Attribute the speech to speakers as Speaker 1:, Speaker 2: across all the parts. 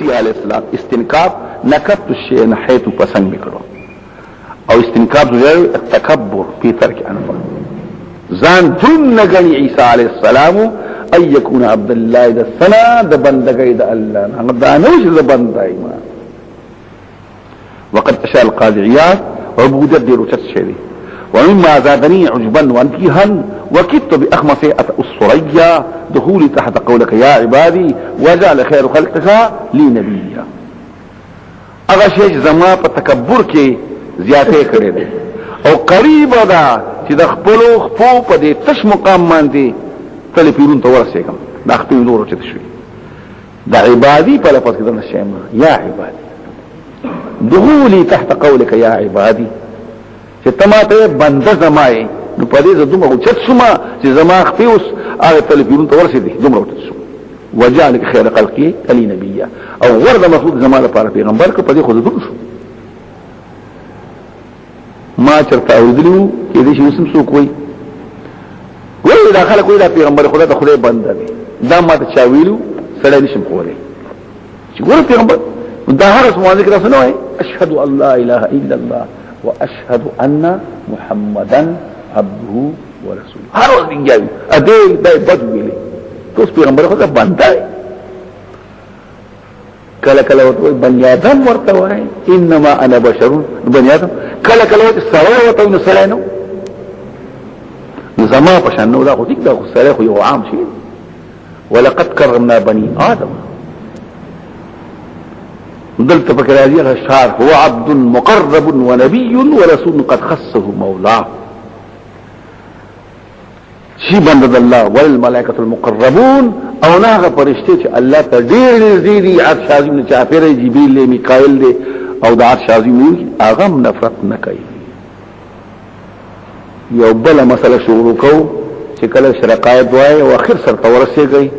Speaker 1: مسیح علیہ السلام استنکاب نکبت الشیء نحیتو پسنگ میکڑو او استنکاب زوجه التکبر فی ترک انفا زان دون نگنی عیسیٰ علیہ السلام ان یکون عبداللہ دا سنا دا بندگی دا اللہ دا نوش دا بندگی ما وقد اشاء القاذعیات عبودت دی روچت شیدی ومما زادني عجبا وانتيها وكدت بأخمص الصريا دخولي تحت قولك يا عبادي وجعل خير خلقك لي نبيا اغا شیش زما پا تکبر کے زیادے کرے دے او قریب دا چی دا خپلو خپو پا دے تش مقام ماندے تلی پیرون تا ورسے کم دا خپلو دورو چت شوی دا عبادی پا لفظ کدن الشیما یا عبادی دخولي تحت قولك يا عبادي چې تماته بنده زمای نو پدې زدومه اوچت شوما چې زما خپوس هغه تلفون ته ورسېدي دومره اوچت شو وجعلك خير خلقي علي نبيا او ورده مفروض زمانه لپاره پیغمبر کو پدې خود دوم شو ما چرته اوردلو کې دې شي وسم سو کوي وای دا خلک وای دا پیغمبر خدا ته خدای بنده دی دا ما ته چا ویلو سره نشم کولای چې ګور پیغمبر دا هر څه مو ذکر سنوي اشهد ان لا اله الا الله واشهد ان محمدا عبده ورسوله هر وخت دیږي اده دای بد ویلي توس پیغمبر خدا باندې کله کله وته بنی آدم ورته وای انما انا بشر بنی آدم کله کله وته سره وته نو سره نو زما پښنو دا خو دې دا سره خو یو عام شي ولقد كرمنا بني آدم دلت فكر هذه الشعر هو عبد مقرب ونبي ورسول قد خصه مولاه شي بند الله والملائكه المقربون او ناغه فرشتي چې الله ته ډېر نږدې عرش عظیم نه چاپیره جبريل له میکائیل له او د عرش عظیم هغه نفرت نه کوي یو بل مسله شروع کو چې کله شرقایت وای او اخر سره ورسېږي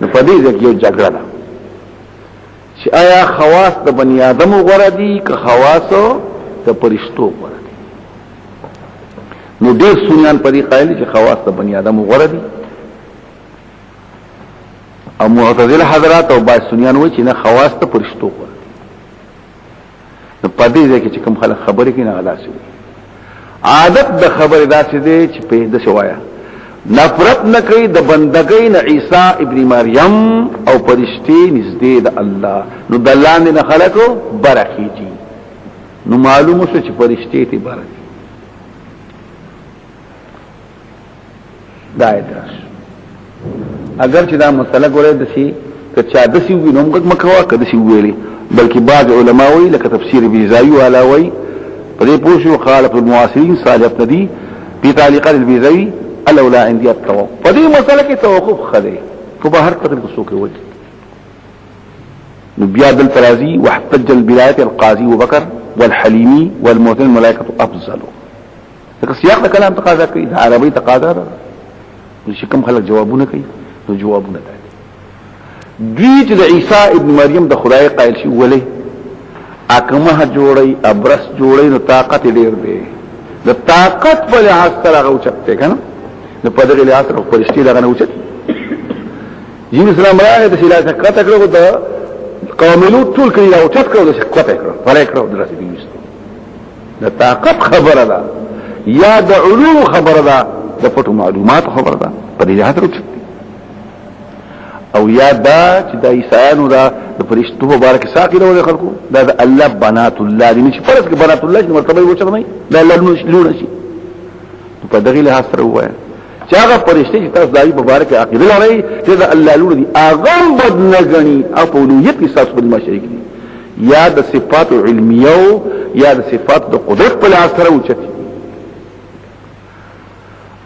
Speaker 1: نو په دې کې یو جګړه ده چې آیا خواص د بنی آدم غوړه دي که خواص د پرشتو غوړه دي نو ډېر سنیان په دې قایل چې خواص د بنی آدم غوړه دي او معتزله حضرات او با سنیان وایي چې نه خواص د پرشتو غوړه دي نو په دې ځکه چې کوم خلک خبرې کوي نه غلاسي عادت د خبرې داسې دي چې په دې شوایا نفرت نکي د بندګۍ نه عیسی ابن مریم او فرشتي نږدې د الله نو دلان نه خلقو برخیږي نو معلومه شو چې فرشتي ته برخي دا ادراش اگر چې دا مسله ګورې د شي که چا د سی وینم مکوا کده سی ویلي بلکې بعض علما وی لکه تفسیر بیزایی والا وی پرې پوښو خالف المعاصرین صالح ندی په تعلیقات البیزایی الاولا عندي التوقف فدي مسألة کې توقف خده کو بهر قدر کو سوکه وجه نبيا بالترازي واحتج البلاية القاضي وبكر والحليمي والمعتزلة الملائكة افضل لکه سیاق د کلام تقاضا کوي د عربي تقاضا ده چې کوم خلک جوابونه کوي نو جوابونه ده دوی چې د عیسی ابن مریم د خدای قائل شي ولې اکمه جوړي ابرس جوړي نو طاقت ډیر دی د طاقت په لحاظ سره غوچته کنه نو په دغه لحاظ سره فرشتي دغه نوچت جن اسلام راغی د سلاله کته کړو د قوملو ټول کړي او چت کړو د کته کړو فلای کړو درسي دیوست د طاقت خبره ده یا د علوم خبره ده د پټو معلومات خبره ده په دې لحاظ سره او یا دا چې د عیسایانو دا د فرشتو مبارک ساقي له خلکو دا د الله بنات الله دي چې فرض کې بنات الله چې مرتبه وچر نه دا الله لونه شي په دغه له سره وای چې هغه فرشتي چې تاسو دایي مبارک عقیده لري چې دا الله لونه دي هغه بد نه غني او په لویت کې تاسو بل مشرک دي یا د صفات علمیه یا د صفات د قدرت په لحاظ سره وچتي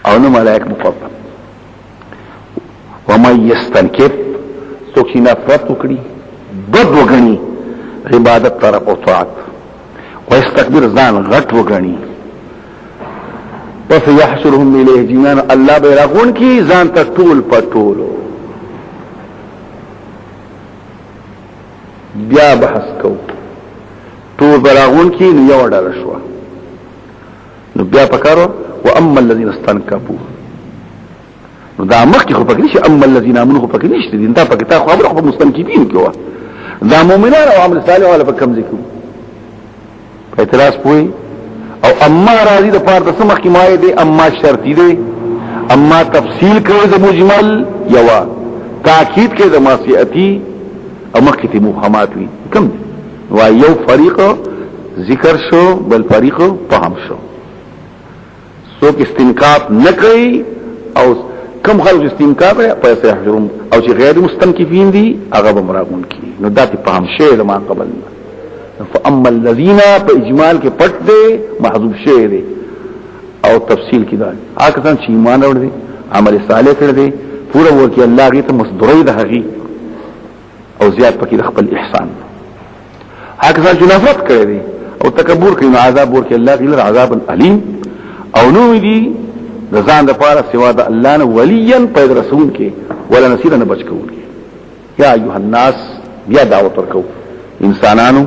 Speaker 1: او نو ملائک مفضل ومن يستنكف سوکشی نفرت وکړي بد وګڼي عبادت طرف او طاعت ويستكبر ځان غټ وګڼي پس يحشرهم الیه جميعا الله به راغون کی ځان ته ټول پټولو بیا بحث کو ټول براغون کی نو یو ډول شو نو بیا پکارو واما الذين استنكفوا نو دا مخکې خو پکې نشي اما الذين امنوا خو پکې نشته دي دا پکې تا خو خبره خو مستنکفین کې و دا مومنان او عمل صالح والا په کم ذکر په اعتراض پوي او اما راضی د پاره د سمخ کی مایه دي اما شرطی دي اما تفصیل کړي د مجمل یوا تاکید کړي د معصیتی او مخکې مخامات وي کم و یو فریق ذکر شو بل فریق فهم شو څوک استنکاف نکړي او کم خلق استنکاف پیسې حجرم او چې غیر مستنکفین دي هغه بمراغون کی نو داتې فهم شی لما قبل فاما الذين باجمال کې پټ دي محذوب شی دي او تفصیل کې دا هغه څنګه چې ایمان اوري دي عمل صالح کړی دي پورا ورکی الله غي ته مصدري ده هغه او زیات پکې خپل احسان هغه څنګه چې نفرت کړی دي او تکبر کوي نو عذاب ورکی الله غي عذاب الیم او نو دي د ځان د پاره سوا د الله نه وليا پیدا رسول کې ولا نصير نه بچ کوي یا ایها الناس بیا دعوت ورکو انسانانو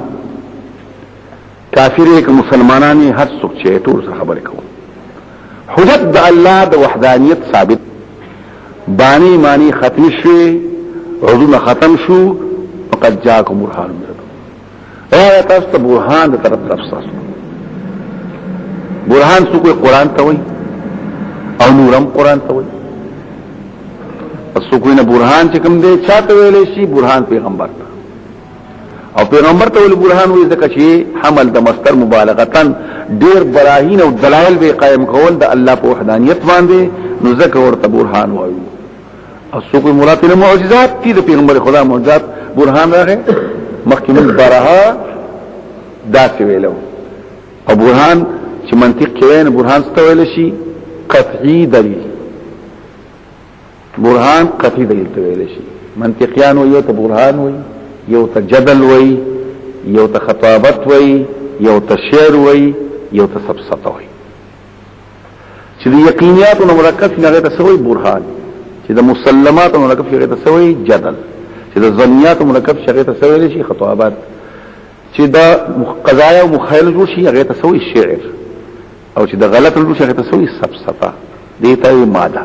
Speaker 1: کافر یک مسلمانانی هر څوک چې ټول سره خبرې کوي حجت د الله د وحدانیت ثابت بانی معنی ختم شوه عذر ختم شو فقد جاءكم برهان من ربكم اے تاسو برهان د طرف تاسو برهان څوک قرآن ته وایي او نورم قرآن ته وایي څوک نه برهان چې کوم دی چاته ویلې شي برهان پیغمبر او پیغمبر ته ول برهان وې ځکه چې حمل د مصدر مبالغتن ډیر براهین او دلایل به قائم کول د الله په وحدانیت باندې نو ځکه ورته برهان وایو او څوک مراد له معجزات دي د پیغمبر خدا معجزات برهان راغی مخکې من برها داسې ویلو او برهان چې منطق کې نه برهان څه ویل شي قطعی دلیل برهان قطعی دلیل ته ویل شي منطقيان وایو ته برهان وایي یو ته جدل وای یو ته خطابت وای یو ته شعر وای یو ته سبسطه وای چې د یقینیات او مرکب څنګه ته سوی برهان چې د مسلمات او مرکب څنګه ته سوی جدل چې د ظنیات او مرکب څنګه ته سوی شي خطابت چې د قضایا او مخایل جوړ شي هغه ته سوی شعر او چې د غلط جوړ شي هغه ته سوی سبسطه دې ته ماده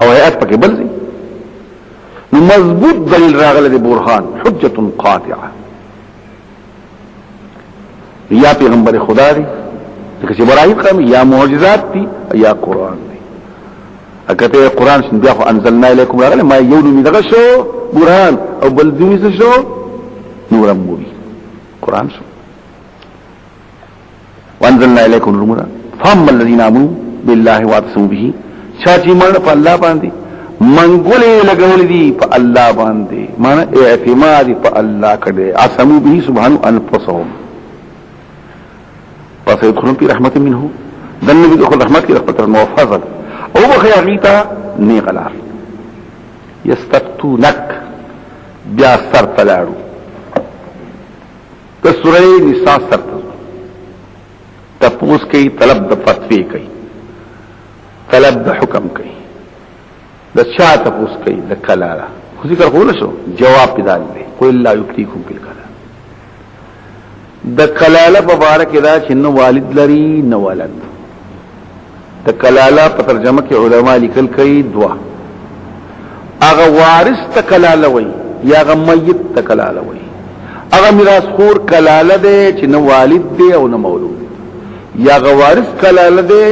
Speaker 1: او هيئت پکې بل شي مضبوط دلیل راغله دی برهان حجت قاطعه یا پیغمبر خدا دی چې براهیم قوم یا معجزات دي یا قران دی اګه ته قران شنو بیا خو انزلنا الیکم راغله ما یولو می دغه شو برهان او بل دوی څه شو نور مبین قران شو وانزلنا الیکم نورا فهم الذين امنوا بالله واعتصموا به شاچی من په الله باندې منګولې لګولې دي په الله باندې معنی اعتماد په الله کړي عصمو به سبحان انفسهم پس يدخلون في رحمت منه دنه بيدخل رحمت کې رحمت الموفضل او بخياغيتا نيقلار يستفتونك بیا سر تلاړو د سورې نساء سر تپوس کوي طلب د فتوی کوي طلب د حکم کوي د چا تپوس کوي د کلاله خو ذکر خو شو جواب پیدال دی قل لا یفتیکم بالکلاله د کلاله مبارک دا چې نو والد لري نو ولد د کلاله په ترجمه کې علما لیکل کوي دوا هغه وارث ته کلاله وای یا هغه میت ته کلاله وای هغه میراث خور کلاله دی چې نو والد دی او نو مولود یا هغه وارث کلاله دی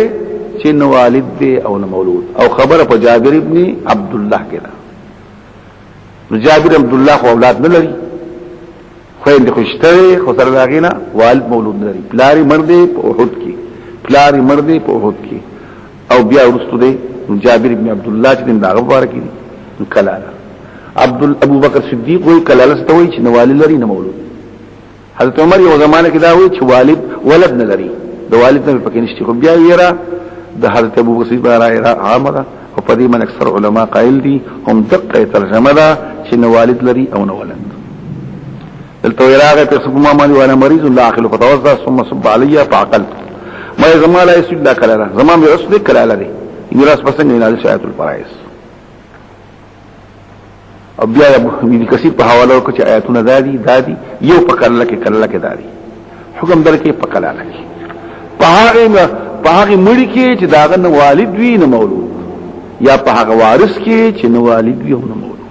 Speaker 1: چې نو والد دی او نو مولود او خبره په جابر ابن عبد الله کې ده نو جابر عبد الله خو اولاد نه لري خو یې خوشته خو سره راغینا والد مولود نه لري پلاری مرد په احد کې پلاری مرد په احد کې او بیا ورستو دی جابر ابن عبد الله چې دغه مبارک دي کلاله ابو بکر صدیق وی کلاله ستوي چې نو والد لري نه مولود حضرت عمر یو زمانه کې دا وی چې والد ولد نه لري د والد نه پکې نشته خو بیا یې د حضرت ابو بکر صدیق راځي عامه او په دې من اکثر علما قائل دي هم دقه ترجمه ده چې نو والد لري او نو ولد دلته راغه په سبما مالي وانا مریض لا اخلو فتوضا ثم صب علي فعقلت ما زما لا يسجد لا كلاله زما به اصل كلاله دي میراث پسند نه نازل شایت الفرائض او بیا ابن کثیر په حواله وکړي چې آیاتونه دادي یو په کلاله کې دادي حکم درکې په کلاله کې په هغه مړی کې چې داغه نه والد وي نه مولود یا په هغه وارث کې چې نه والد وي او نه مولود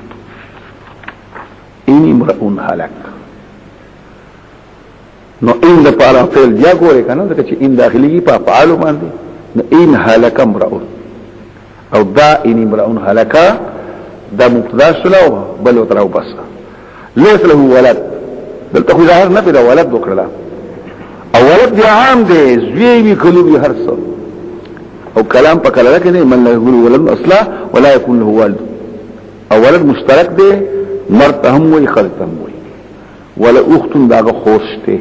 Speaker 1: ان امرؤ هلك نو ان د پاره فعل بیا ګورې کنه دا چې ان داخلي په افعال باندې نو ان هلك امرؤ او دا ان امرؤ هلك دا مبتدا شلو بل وتراو بس ليس له ولد دلته خو ظاهر نه پیدا ولد وکړه او ولد دی عام دی زوی وی کلو هر څه او كلام په کله کې نه من له ولد اصلا ولا يكون له والد او ولد مشترک دی مرد هم وي خلط هم وي ولا اخت داغه خوشته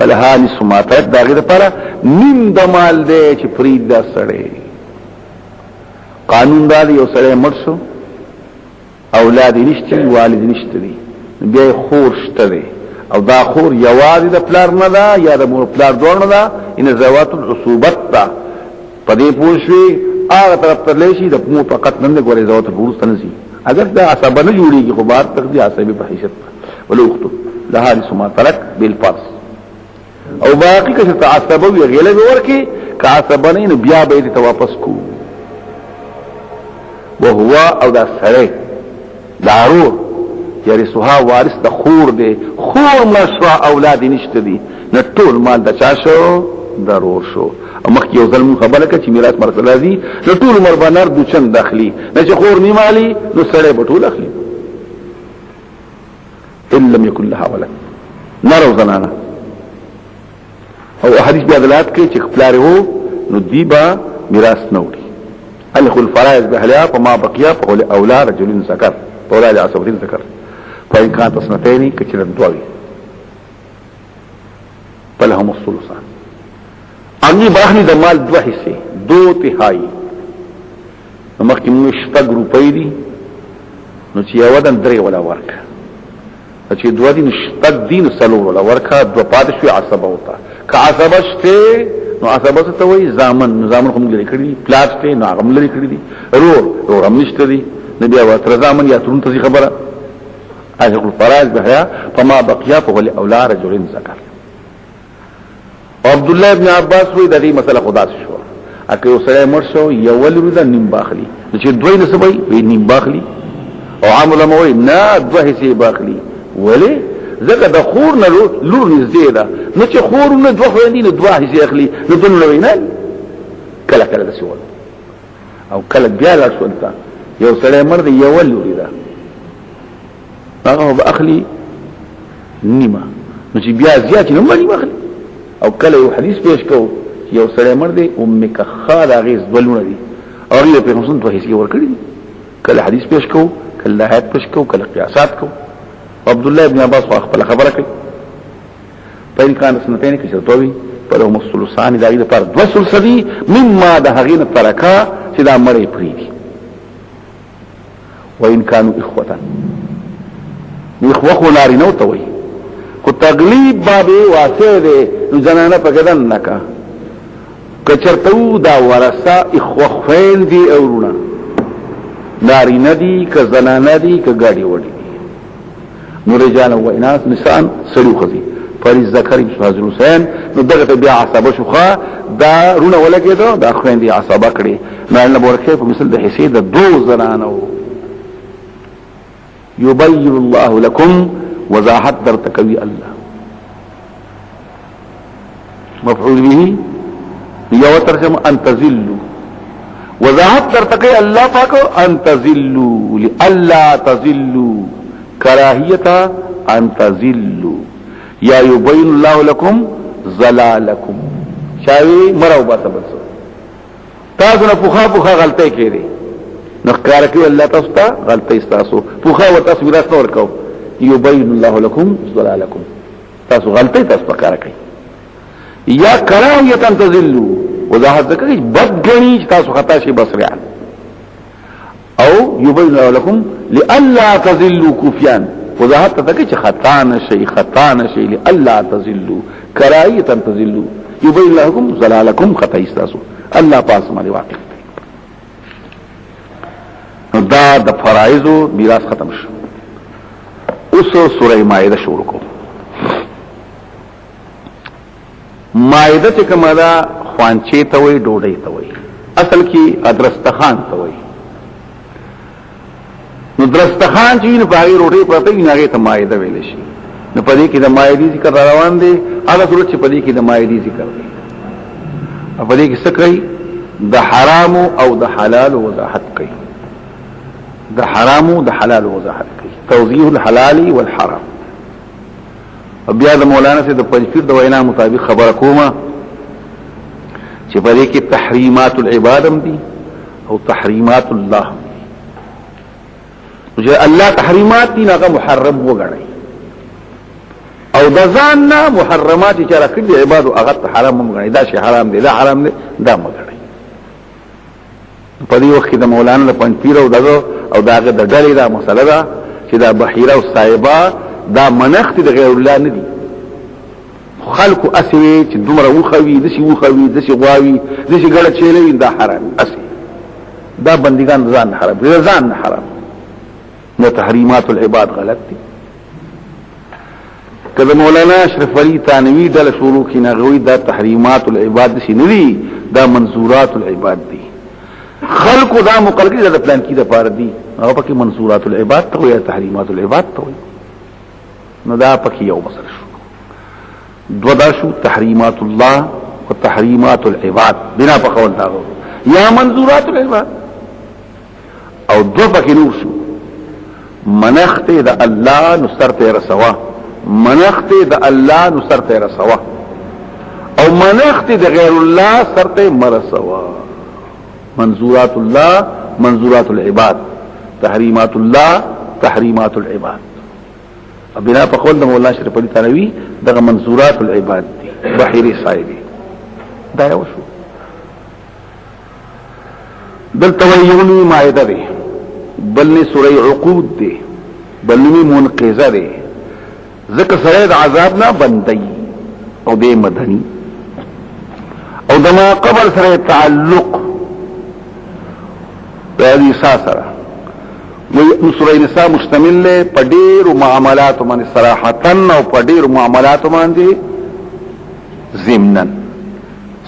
Speaker 1: فلها نصف ما ترك داغه لپاره نیم د مال دی چې فرید دا سړی قانون دا یو سړی مرشو اولاد نشته والد نشته دی بیا خور شته دی او دا خور یوازې د پلار نه دا یا د مور پلار دوه نه دا ان زوات العصوبت تا پدې پوښوي هغه طرف ته لشي د مو فقط نه غوړي زوات الورث تنسي اگر دا عصبه نه جوړيږي خو بار تک دي عصبي په حیثیت ولو اخته لها لسما ترك بالفرض او باقي که تعصبه وي غیله ورکی که عصبه نه بیا به ته واپس کو وهو او دا سره دارور یارسوها وارث د خور دی خور مشروع اولاد نشته دي نه ټول مال د چا شو ضرور شو مخ یو ظلم خبره کړي میراث مرسله دي نو ټول عمر بنر د چن داخلي نه چې خور نیمالي نو سره بټول اخلي ان لم يكن لها ولد نرو زنانا او حدیث بیا دلالت کوي چې خپل هو نو دی با میراث نه وړي الخ الفرائض بهلیا فما بقي فقول اولاد رجل ذكر اولاد عصبتين ذكر فإن كانت اثنتين كثيرا دوي فلهم الثلثان اگی براخنی دا مال دو حصے دو تہائی نمکی مشتگ روپی دی نو چی یودن دری ولا ورکا چی دو دی نشتگ دی نسلو ولا ورکا دو پادشوی عصبه ہوتا که عصبه شتے نو عصبه ستوئی زامن خم لری کردی پلاس تے نو آغم لری کردی رور هم نشت دی نبی واتر زامن یا ترون تزی خبره اشق الفرائض بحیا فما بقیا فغلی اولا رجلین ذکر عبد الله ابن عباس وی د دې مسله خدا شو اکه یو سره مرشو یو ولر د نیم باخلی چې دوی نسبای وی نیم باخلی او عامل موي نه دوه سي باخلی ولی زکه د خور نه لور نږدې ده نو چې خور نه دوه وندي نه دوه سي اخلي نو دل نو نه کله کله د سوال او کله بیا لا شونتا یو سره مرد یو ولر ده هغه باخلی نیمه نو چې بیا زیات نه مانی باخلی او کله یو حدیث پیش کو یو سره مرده امک خال غیز دولونه دي او یو په مسند په هیڅ ور کړی کله حدیث پیش کو کله آیات پیش کو کله قیاسات کو عبد الله ابن عباس خپل خبره کوي پاین کان سنتین کې چرتوي پر هم الثلثان دغه پر دو ثلثي مما د هغین ترکا چې دا مړی پریدي وان كانوا اخوه اخوه ناری نو توي کو تغلیب بابه واسه ده نو زنانه پکدن نکا کچرتو دا ورثه اخوخین دی اورونه ناری ندی که زنانه دی که گاڑی وڑی دی نو رجال و اناس نسان سلو خزی فریز ذکر حضر حسین نو دغت بیا عصابه شخوا دا رونه ولگی دو دا خوین دی عصابه کڑی نالنا بورکه پا مثل دا حسی دا دو زنانو یبین الله لکم وضاحت در تکوی الله مفعول به یو ترجمه ان تذلوا وضاحت در تکوی الله پاکو ان تذلوا لالا تذلوا کراهیتا ان تذلوا یا یبین الله لكم ظلالکم شاوی مرو باسه بسو تاسو نه پوخا غلطه کړي نو کار کوي الله تاسو ته غلطه استاسو پوخا و تاسو میراث نور کو یبین الله لكم ظلالکم تاسو غلطه تاسو کار کوي یا کراهیتا تذلوا وضاحت ذکر بد غنی تاسو خطا شي بصریان او یبین الله لكم لالا تذلوا كفيان وضاحت ذکر چې خطا نشي لالا تذلوا کراهیتا تذلوا یبین الله لكم ظلالکم خطا استاسو الله پاس باندې واقع دا د فرایضو میراث ختم شو اوس سوره مائده شروع کو مائده چې کومه دا خوانچې ته وای ډوډۍ ته وای اصل کې ادرستخان ته وای نو درستخان چې نو پاغي روټي پرته نه هغه ته مائده ویل شي نو پدې کې د مائده ذکر روان دي هغه صورت چې پدې کې د مائده ذکر دی په دې کې څه کوي د حرام او د حلال وضاحت کوي د حرام او د حلال وضاحت کوي توضیح الحلال والحرام بیا د مولانا سے د پنځپیر د وینا مطابق خبره کومه چې په دې کې تحریمات العباد هم دي او تحریمات الله چې الله تحریمات دي هغه محرم وګڼي او د ځان نه محرمات چې راکړي عباد هغه حرام وګڼي دا شی حرام دي دا حرام دي دا وګڼي په دې وخت د مولانا د پنځپیر او دغه او داغه د ډلې دا مسله ده چې دا بحیره او صایبه دا منخت د غیر الله نه دي خلق اسوي چې دومره وخوي دشي وخوي دشي غواوي دشي ګړه چيلوي دا حرام اسي دا بندگان ځان حرام دي ځان حرام نو تحریمات العباد غلط دي کله مولانا اشرف علی تانوی د شروع کې نغوي دا تحریمات العباد دشي نه دي دا منظورات العباد دي خلق دا مقلقي دا پلان کې د پاره دي او پکې منظورات العباد ته یا تحریمات العباد ته نو دا پکې یو مسله شو دو دا شو تحریمات الله و تحریمات العباد بنا په قول دا یا منظورات العباد او دو پکې نور شو منخت دا الله نصرت رسوا منخت دا الله نصرت رسوا او منخت دا غیر الله سرت مرسوا منظورات الله منظورات العباد تحریمات الله تحریمات العباد بنا په قول د مولانا شریف علی تنوی دغه منظورات العباد دي بحیره صایبی دا یو شو دلته یونی مائده ده بلنی سوره عقود ده بلنی منقذه ده ذکر سره د عذاب نه بندي او د مدني او دما قبل سره تعلق د دې سره سورہ نساء مشتمل له پډیر معاملات باندې صراحتن او پډیر معاملات باندې ضمنن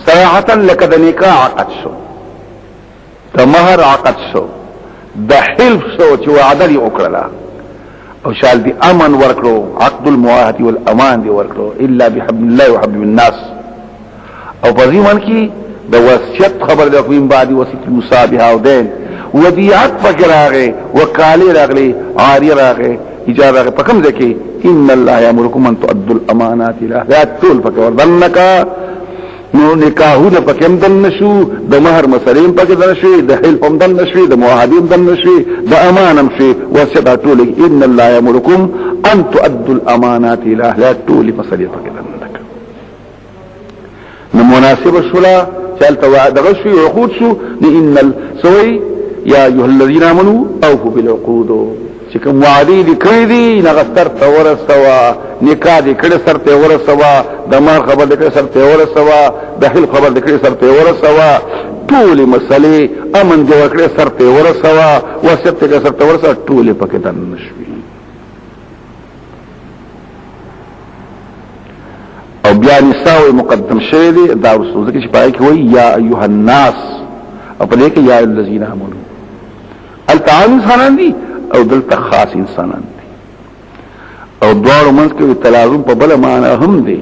Speaker 1: صراحتن لکه د نکاح عقد شو د مہر عقد شو د حلف شو چې وعده دی وکړه او شال دی امن ورکړو عقد المعاهده والامان دی ورکړو الا بحبل الله وحبل الناس او په ځمن کې د وصیت خبر د کوم بعد وصیت المصابه او دین ودیعت فکر آگئے وکالی راگلی عاری راگئے اجار راگئے پکم دیکھے ان اللہ یامرکم ان تؤدوا الامانات الى طول فکر وردنکا نو نکاحو دا پکم دن نشو دا مہر مسلیم پک دن نشوی دا حلفم دن نشوی دا معاہدیم دن نشوی دا امانم شوی وسیطا طول ان اللہ یامرکم ان تؤدوا الامانات الى طول مسلیم پک دن نکا نو مناسب شلا چالتا وعدغ شوی عقود شو نی ان السوئی یا ایها الذین آمنوا اوفوا بالعقود چې کوم وعده دي کړې دي نغستر ته ورسوا نکاح دي کړې سر ته ورسوا د مال خبر دي کړې سر ته ورسوا د حل خبر دي کړې سر ته ورسوا ټول مسلې امن دي کړې سر ته ورسوا وصیت ته سر ته ورسوا ټول پکې دن نشوي او بیا نساء مقدم شوی دي دا رسول ذکر چې پای کې وایي یا ایها الناس او په دې کې یا الذین آمنوا التعام انسانان دي او دلته خاص انسانان دي او دوړو منځ کې تلازم په بل معنا هم دي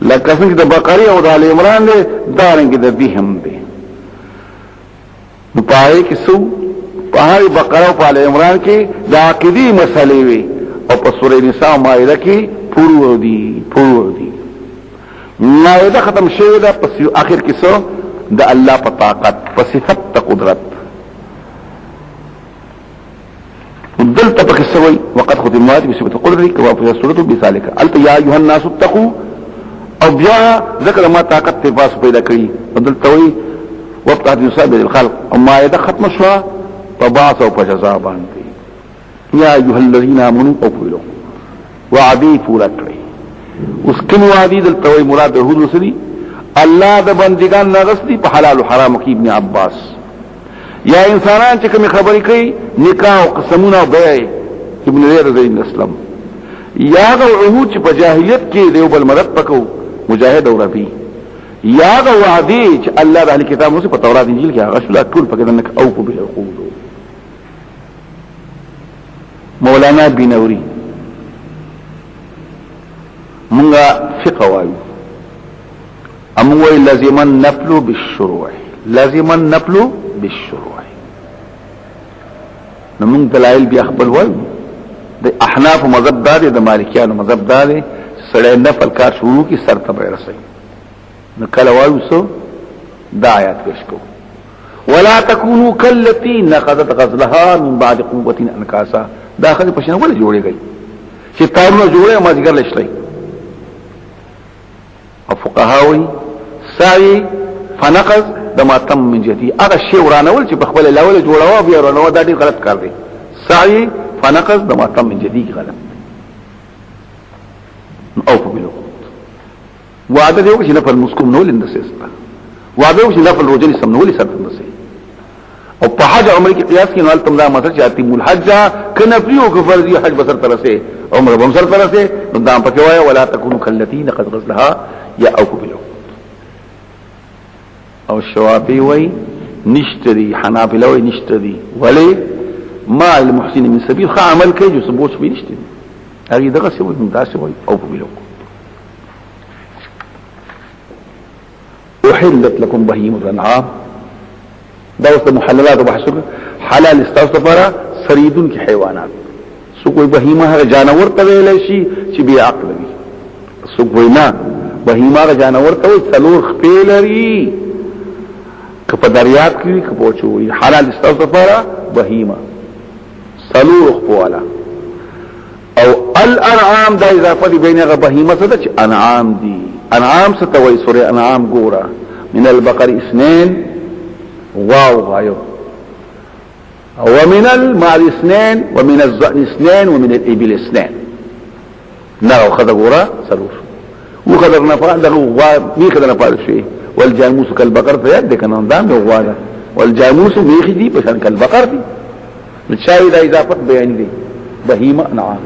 Speaker 1: لکه څنګه د بقره او د آل عمران دي دارنګ د دې هم دي په پای کې سو په بقره او آل عمران کې د عقيدي مسلې وي او په سورې نساء مائده کې پورو دي مائده ختم شوه ده په اخر کې سو د الله په طاقت په صفت د قدرت دلته پکې سوي وقد ختمات بصفت القدرت كما في سوره بذلك قلت يا ايها الناس اتقوا او بیا ذکر ما طاقت ته پاس پیدا کړی دلته وي وقت يصاب الخلق اما اذا ختم شوا فبعث او فجزاء باندې يا ايها الذين امنوا اوفوا وعدي پورا کړی اوس کوم وعدي دلته وي مراد هود وسري الله د بندگان نغستی په حلال او حرام کې ابن عباس یا انسانان چې کوم خبرې کوي نکاح او قسمونه او بیع ابن زید اسلام یا غو عهود چې په جاهلیت کې دیو بل مرد پکو مجاهد او ربي یا غو وعدي چې الله د اهل کتاب اوس په تورات انجیل کې هغه شول ټول پکې دنه او په بالعقود مولانا بنوري مونږه فقه وایو اموي لازم النفل بالشروع لازم النفل بالشروع نمون دلائل بیا خپل وایو د احناف مذهب دار د مالکیانو مذهب دار سړی نفل کار شروع کی سر ته رسي نو کله وایو سو دا آیات پیش کو ولا تكونوا كالتي نقضت غزلها من بعد قوه انكاسا داخل پښنه ول جوړيږي چې تاسو جوړه ما ذکر لشتي او فقهاوي سعي فنقض د ما تم من جدي هغه شی ورانول چې په خپل لاول جوړاوه بیا ورانو دا ډیر غلط کار دی سعي فنقض د ما تم من جدي غلط او په بلو وعده دی چې نفل مسکوم نو لندسستا وعده چې نفل روزي سم نو لسرتندسي او په حج عمره کې قياس کې نو تم دا مثلا چاته مول حج کنفري او فرضي حج بسر ترسه عمره بمسر ترسه نو دا په کوي ولا تكونوا كالتي نقض غزلها يا او بلو او شوافی وی نشتری حنابلہ وی نشتری ولی ما المحسن من سبیل خواہ عمل کئی جو ثبوت بھی نشتری اگی دغا سے وی ممداز سے وی او بلو احلت لکم بہیم الانعام دوست محللات و بحثو حلال استاذ پارا سریدن کی حیوانات سو کوئی بہیمہ ہے جانور طویلشی چی بی عقل بھی سو کوئی نا بہیمہ جانور طویل سلور خپیلری کپا دریاب کی کپوچوی حلال استاذ پارا بہیمہ سلور خپوالا او الانعام دا اضافه دی بین اغا بہیمہ ستا چی انعام دی انعام ستوی سوری انعام گورا من البقر اثنين واو غايو ومن المال اثنين ومن الزأن اثنين ومن الابل اثنين نغو خذا گورا سلور وخذر نفال دغو مي خذر نفال شوی والجاموس كالبقر فياد دي كان اندام دي غوالا والجاموس ميخي دي بشان كالبقر دي نتشاوي دا اضافت بيان دي بهيمة انعام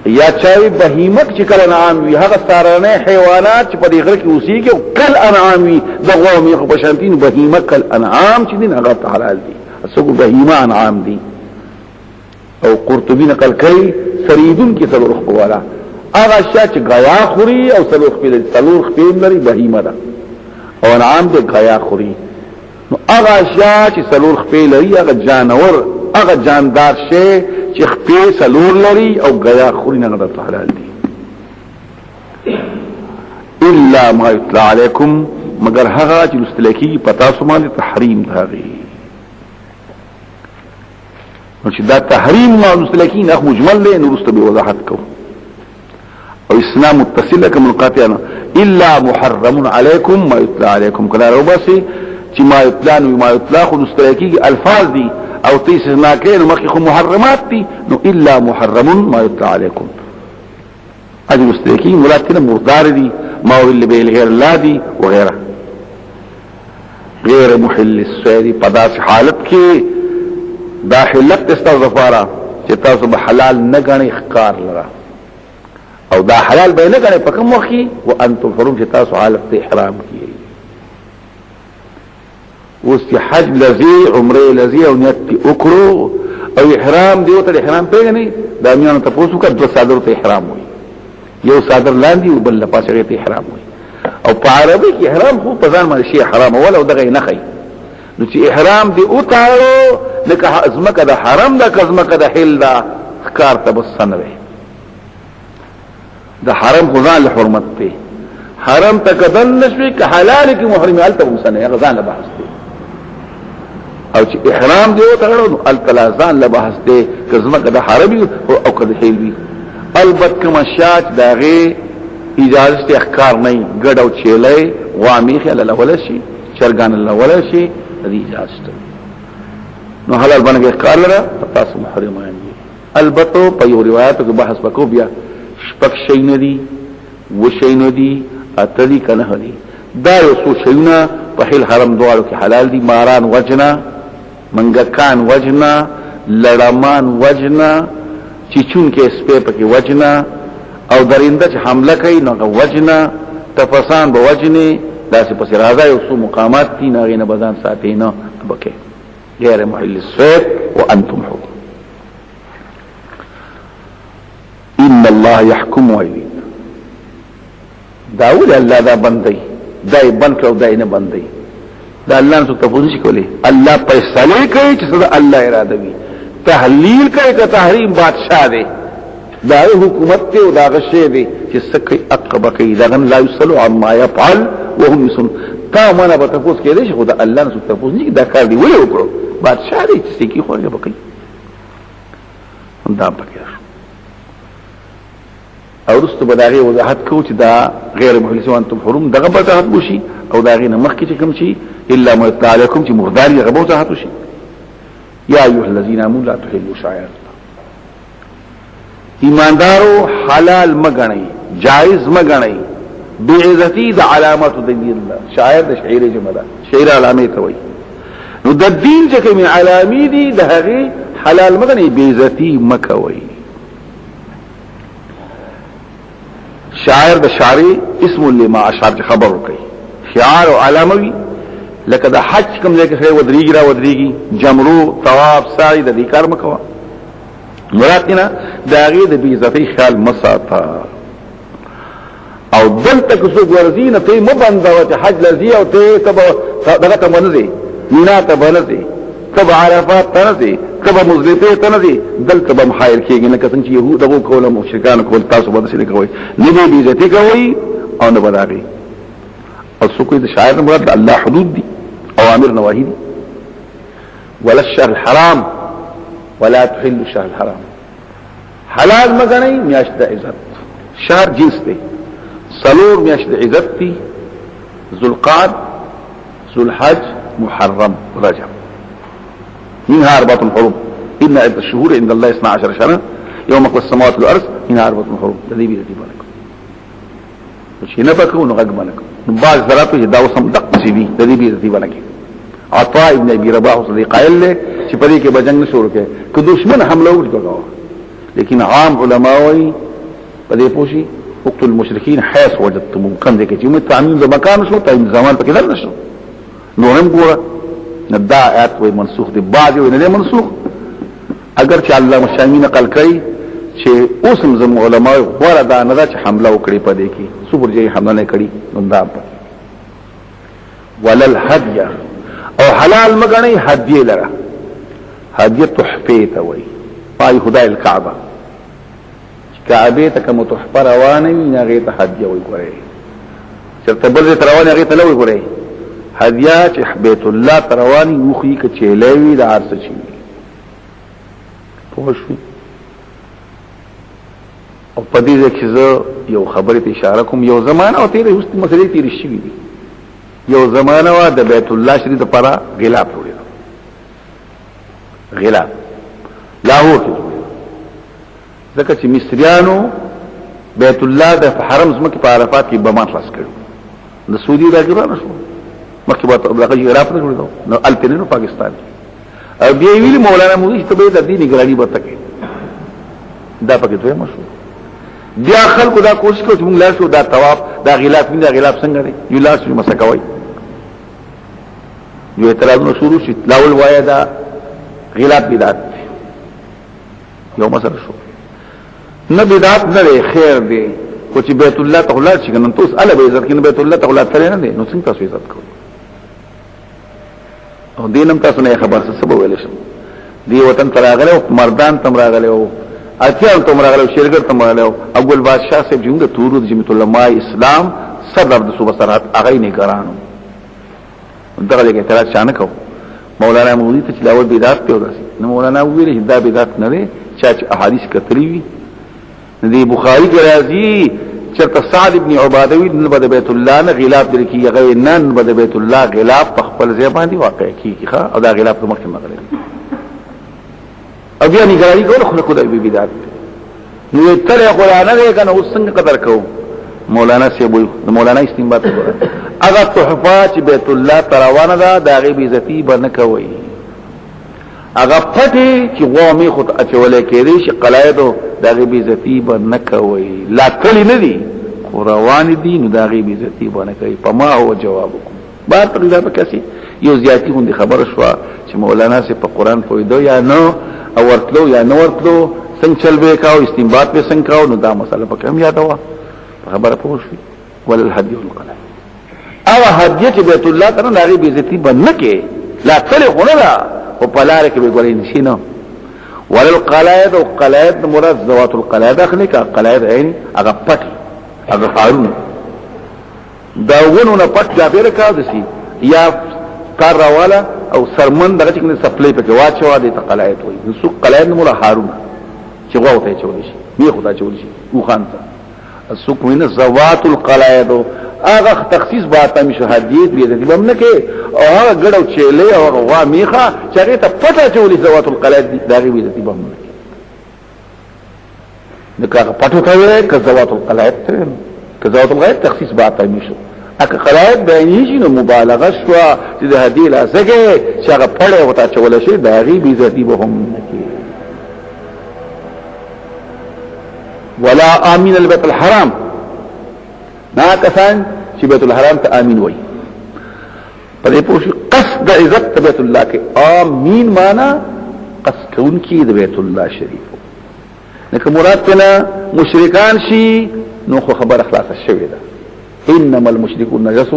Speaker 1: یا چاوي بهيمة چکل انعام وي هغه سارانه حیوانات چې په دې غره کې اوسېږي او کل انعام وي د غوا ميخ بشانتين بهيمة کل انعام چې دین هغه حلال دي اسو بهيمة انعام دي او قرطبي نقل کوي سريدون کې سلور خوالا اغا شا چې غیا خوري او سلور خپل لري بهیمه ده او انعام دې غیا خوري نو اغا شا چې سلور خپل لري اغا جانور اغا جاندار شي چې خپل سلور لري او غیا خوري نه غدا حلال دي الا ما يطلع عليكم مگر هغه چې مستلکی پتا سمال تحریم داغي نو چې دا تحریم ما مستلکی نه مجمل له نو رست به وضاحت کو او اسلام متصل لك من قاطعنا الا محرم عليكم ما يطلع عليكم كلا روباسي چې ما يطلع وما يطلع خو مستلکی الفاظ دي او تيس ما كان مخخ محرمات دي نو الا محرم ما يطلع عليكم اجل مستلکی مراد كده مردار دي ما هو اللي بين غير الله دي وغيره غیر محل السویدی پداس حالت کی داخلت تستا ظفارا چه تاسو بحلال نگانی اخکار لرا او دا حلال بے نگانی پکم وقی وانتم فرون چه تاسو حالت احرام کی وستی حج لذی عمره لذی او نیت تی اکرو او احرام دیو تا احرام پیگنی دامیانو تپوسو که دو صادر تا احرام ہوئی یو صادر لاندی و بل لپاس غیت احرام ہوئی او په عربی کې احرام خو په ځان باندې شی حرام ولا دغه نه خي نو چې احرام دی او تاړو لکه ازمکه د حرام د کزمکه د حل دا ښکار ته بسنوي د حرام خو ځان له حرمت ته حرام ته کدن نشوي که حلال کې محرم الته وسنه غزان له بحث دی او چې احرام دی او تاړو نو التلازان له بحث دی کزمکه د حربي او کده حل وي البته کما شاج داغه اجازت احکار نئی گڑ او چیلے غامیخی اللہ شی چرگان اللہ شی دی اجازت نو حلال بنگی احکار لرا تاس محرمان دی البتو پیو روایتو که بحث بکو بیا شپک شین دی و شین دی اتدی کنه دی دا یو سو شیونا پحیل حرم دوارو کی حلال دی ماران وجنا منگکان وجنا لڑمان وجنا چیچون کے اسپے پکی وجنا او درنده چې حمله کوي نو وجنا تفسان به وجنه داسې پس راځي او سو مقامات دي نه غینه بدن ساتي نه بکې غیر محل الصيد وانتم حرم الله يحكم وایي داول الله دا بندي دای بند کړو دای نه بندي دا الله نو تفوز شي کولی الله فیصله کوي چې صدا الله اراده وي تحلیل کوي که تحریم بادشاہ دی دا حکومت ته او دا غشه دی چې سکه عقبه کوي دا لا يسلو عما يفعل وهم يسن تا مانا به تفوز کېدې شي خدا الله نو تفوز نه دا کار دی ولې وکړو بادشاہ دی چې کی خوږه بکې دا پکې او رستو بداغي وضاحت کو چې دا غیر محلسون انتم حرم دغه وضاحت وشي او داغي نه مخکې کوم شي الا ما تعالیکم چې مرداري غبو وضاحت وشي یا ایها الذين امنوا لا تحلوا شعائر ایماندارو حلال مغنی جائز مغنی بی عزتی د علامات د دین الله شاعر د شعر جمله شعر علامه ته وای نو د دین چې کوم علامې دي د هغه حلال مغنی بی عزتی مکوي شاعر د شاعری اسم لما اشعار خبر کوي شعار او علاموي لکه د حج کوم ځای کې سره ودرېږي را ودرېږي جمرو طواف سعی د دې کار مکوا مراتنا داغي د بی عزتی خیال مساتا او دلته کو څو ورزینه ته مبندو چې حج لذي او ته دغه ته منځي مینا ته بنځي تب عرفات ته نځي تب مزدلفه ته نځي دلته به محایر کېږي نه کڅن چې يهود دغه کوله مشرکان کول تاسو به څه کوي نه بی عزتی کوي او نه بداغي او څو کوئی د شاعر مراد الله حدود دي اوامر نواهي دي ولا الشهر الحرام ولا تحل الشهر الحرام حلال مګنئ میاشت د عزت شهر جنس دی صلور میاشت د عزت دی ذوالقعد ذوالحج محرم رجب منها 4 حرم ان عدة الشهور عند الله 12 شهرا يوم خلق السماوات والارض منها 4 حرم الذي بيده بالك شي نه پکو نو غږ باندې نو بعض ذراتو چې دا وسم دق شي دي د دې بيده باندې عطاء ابن ابي رباح صديق قائل له چې پرې کې بجنګ شروع کړي که دشمن حمله وکړي لیکن عام علماء وي پدې پوښي وقت المشركين حيث وجدتم كان دې کې چې تعمیم د مکان شو تعمیم زمان پکې نه نشو نو هم ګوره ندا آیات وي منسوخ دي بعض وي نه منسوخ اگر چې الله مشامي نقل کوي چې اوسم زم علماء وردا نه چې حمله وکړي پدې کې صبر جي حمله نه کړي نو دا ولل هديه او حلال مګنئ هدیه لره هدیه تحفه ته وای پای خدای الکعبه کعبه ته کوم تحفه روانه وي نه غي ته هدیه وای ګورئ چرته بل ته روانه غي ته لوي ګورئ هدیه چې بیت الله تروانی مخې ک چيلوي د ارس چی پوښي او پدې کې زه یو خبره ته اشاره کوم یو زمانہ او تیرې اوس مسلې تیرې شي دي یو زمانہ وا د بیت الله شریف لپاره غلاف وروړي غلاف لاهور کې ځکه چې مصریانو بیت الله د حرم زمکه په عرفات کې بمان خلاص کړو د سعودي راګرانه شو مکه په دغه غلاف نه جوړیدو نو الپینو پاکستان او بیا ویلي مولانا مودي ته به د دې نگرانی وته کې دا پکې دوی مشو بیا خلکو دا کوشش کوي چې موږ لاسو دا طواف دا غلاف نه دا غلاف څنګه دی یو لاس یې مسکوي یو اعتراض نو شروع شي لاول وایا دا غلاف بدعت یو مسله شو نه بدعت نه خیر دی خو چې بیت الله تعالی چې نن تاسو اله به عزت کین بیت الله تعالی ترې نه دی نو څنګه تاسو عزت کوئ او دینم تاسو نه خبر څه سبب ویل شم دی وطن تراغله مردان تم راغله اتیان تم راغله شیرګر تم راغله اول بادشاہ صاحب جونګه تورو د جمعیت العلماء اسلام صدر د صوبه سرحد هغه نه ګرانو دغه کې اعتراض شانه کو مولانا مودي ته تلاوت بدعت په ورسې نو مولانا ویل دا بدعت نه لري چې احادیث کتري وي ندی بخاری کې راځي چې سعد ابن عباده وی نن بده بیت الله نه غلاف در کی غي نن بده بیت الله غلاف په خپل ځای باندې واقع کیږي او دا غلاف په مخکې مغرب او بیا نگرانی کول خو خدای به بدعت نو تر قرآن نه کنه اوس څنګه قدر کو مولانا سی وي مولانا استنباط وکړه اگر تحفات بیت الله تروانه دا دغه بی عزتی باندې کوي اگر پټي چې غوامي خود اچولې کېږي چې قلایدو دغه بی عزتی باندې کوي لا کلی نه دي قرآن دي نو دغه بی عزتی باندې کوي پما هو جوابکم بار په دغه کسي یو زیاتی غوندي خبر شو چې مولانا سی په قرآن پویدو یا نو او ورتلو یا نو ورتلو څنګه چل به کاو استنباط به څنګه کاو نو دا مسله پکې هم یاد وا خبره پوښي ولل هدي والقلم او هدیه چې بیت الله تعالی لاري به عزت بنه کې لا تل غنلا او پلار کې به ګورې نشي نو ولل قلائد او قلائد مراد ذوات القلائد اخلي کا قلائد عین هغه پټ هغه هارون دا ونه نه پټ جابر کا دسی یا کار راواله او سرمن دغه چې نه سپلای پکې واچو دي ته قلائد وي نو قلائد مراد هارون چې غوته چول شي می خدا چول شي او خان ته سوق وینه ذوات القلائد هغه تخصیص باته می شهادیت به دې بم نه کې او هغه ګړو چيله او غوا میخه چې هغه ته پټه چولې ذوات القلائد دغه به دې بم نه کې نکاح پټو ته وې ک ذوات القلائد ته ک ذوات القلائد تخصیص باته می شو اګه قلائد بیانې شي نو مبالغه شو چې د هدی لاسګه چې هغه پړې وتا چول شي دغه به دې بهم نه کې ولا امين البيت الحرام نا کسان چې بیت الحرام ته امین وای پدې پوښي قصد عزت بیت الله کې امین معنا قصد کون کی د بیت الله شریف نک مراد ته مشرکان شي نو خو خبر اخلاص شوی ده انما المشركون نجس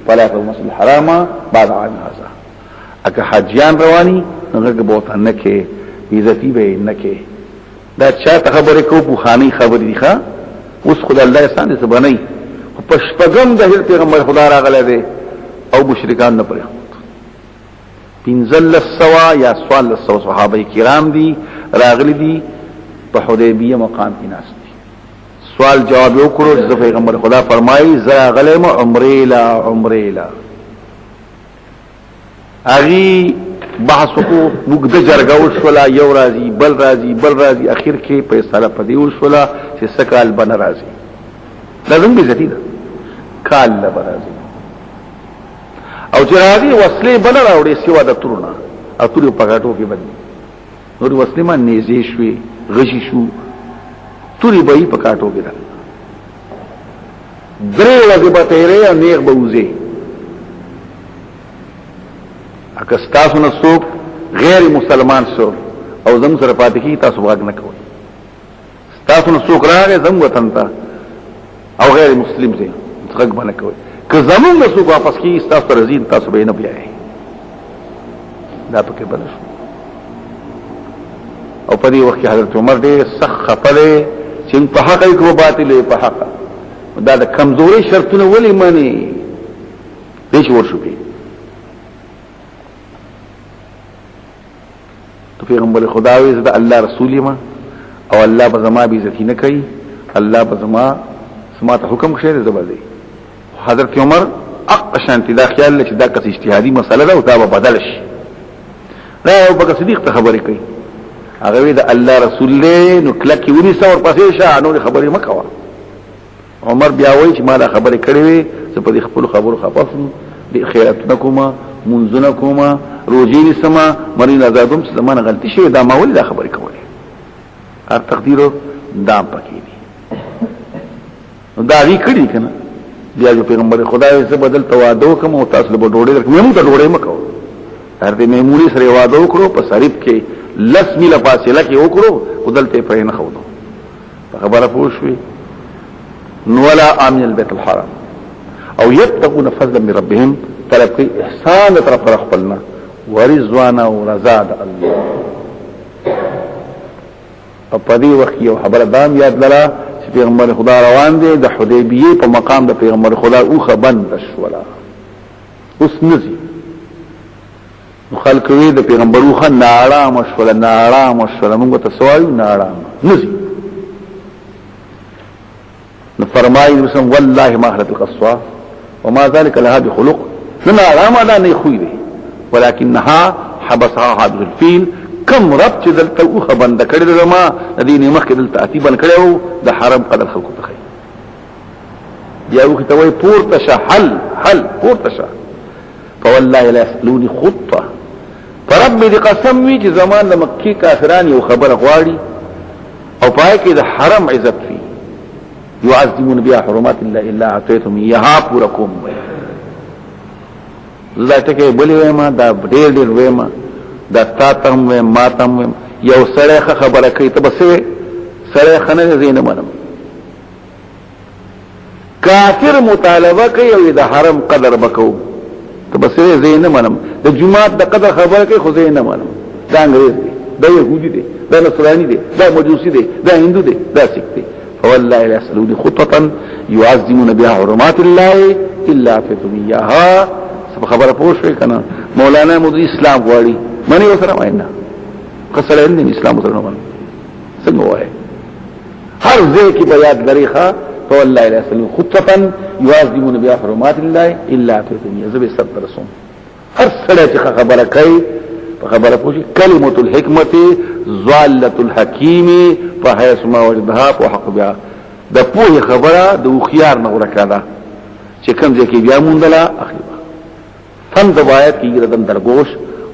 Speaker 1: فلا يقربوا المسجد الحرام بعد عام هذا اګه حاجیان رواني هغه بوته نه کې عزت به نه کې دا چاته خبره کو بوخانی خبر دي ښا اوس خدای الله احسان دې سبحانه پشپغم د پیغمبر خدا راغله دي او مشرکان نه پرې پنځل السوا یا سوال السوا صحابه کرام دي راغلي دي په حدیبیه مقام کې ناس دي سوال جواب وکړو چې پیغمبر خدا فرمایي زرا غلم عمره لا اغي بحث کو وګد جرګاو شولا یو راضي بل راضي اخر کې فیصله پدې وشولا چې سکال بن راضي لازم به ذاتی ده کال لا راضي او چې راضي وصله بن راوړي سیوا د ترونه او تر په غاټو کې باندې نور وصله ما نيزي شوي غشي شو توري به په کاټو کې ده درې لږه به تیرې او نیغ به وځي اګه تاسو نه څوک غیر مسلمان شو او زم سره پاتې کی تاسو واګ نه کوئ تاسو نه څوک راغی زم وطن ته او غیر مسلم دي څنګه باندې کوئ که زمون نه څوک واپس کی تاسو رزین تاسو به نه بیاي دا پکې بل شو او په دې وخت حضرت عمر دې سخفله چې په حق کې باطل په حق دا د کمزوري شرطونه ولې مانی دې شو ورشو کې تو پیغمبر خداوی زده الله رسول ما او الله بزما بی عزت نه کوي الله بزما سماته حکم شه زبردي حضرت عمر اقشنت دا خیال چې دا کس اجتهادي مسله ده او دا به بدل شي دا ابو بکر صدیق ته خبرې کوي هغه دا الله رسول له نو کله کې ونی څور پسې شه نو خبرې مکوا عمر بیا وایي چې ما دا خبرې کړې وي چې په خپل خبرو خپفم دي خیراتنکما منزنکما روزی سما مرین آزادم زمانه غلطی شوی دا ما ولې دا خبرې کولې هر تقدیرو دام پکې دي دا غي کړی کنه بیا جو پیغمبر خدای سے بدل توادو کوم او تاسو له ډوډۍ درک مې ته ډوډۍ مکو هر دې میموري سره وادو وکړو په صریف کې لس میله فاصله کې وکړو ودلته پرې نه خو خبره پوښوي نو ولا امن البيت الحرام او يتقون فضلا من ربهم طلب کوي احسان طرف خپلنا ورزوانا ورزاد الله او په دې وخت یو خبره دام یاد لرا چې پیغمبر خدا روان دي د حدیبیه په مقام د پیغمبر خدا اوخه بند شولا اوس نزي خلکوي د پیغمبر اوخه نارام شولا موږ ته سوایو نارام نزي نو فرمایي رسول والله ما خلت القصوا وما ذلك لها بخلق نارام دا نه خوې دي ولكنها حبسها حبس الفيل کم رب چې دلته اوخه بند کړی ما د دې مخکې دلته اتی بند کړو د حرم قدر خلکو ته بیا اوخه ته وای پورته شه حل پورته شه فوالله لا يسلوني خطه فرب دې قسم وی چې زمان د مکی کافرانو یو خبر غواړي او پای کې د حرم عزت فی يعظمون بها حرمات الله الا اعطيتهم اياها پورکم زړه کې بلی وېما دا ډېر وېما دا تاتم وې ماتم یو سره خبره کوي ته بس سره خنه زین منم کافر مطالبه کوي د حرم قدر بکو ته بس زین منم د جمعات د قدر خبره کوي خو زین منم دا انګريز دی دا يهودي دی دا نصراني دی دا مجوسي دی دا هندو دی دا سیک دی فوالله لا يسلون خطه يعظمون بها حرمات الله الا فتميها سب خبره پوښوي کنه مولانا مودي اسلام غواړي منی وسره واینا قصره ان اسلام سره نه څنګه وای هر ځای کې بیان لريخه فوالله لا يسلون خطه يعظمون بها حرمات الله الا فتميها زب ستر رسوم هر سره چې خبره کوي خبره پوښي کلمه الحکمت ضاله الحکیم فحيث ما وجدها وحق بها د پوهه خبره د خيار نه ورکاده چې کوم ځکه بیا مونډلا اخلي فند باید کیږي د درګوش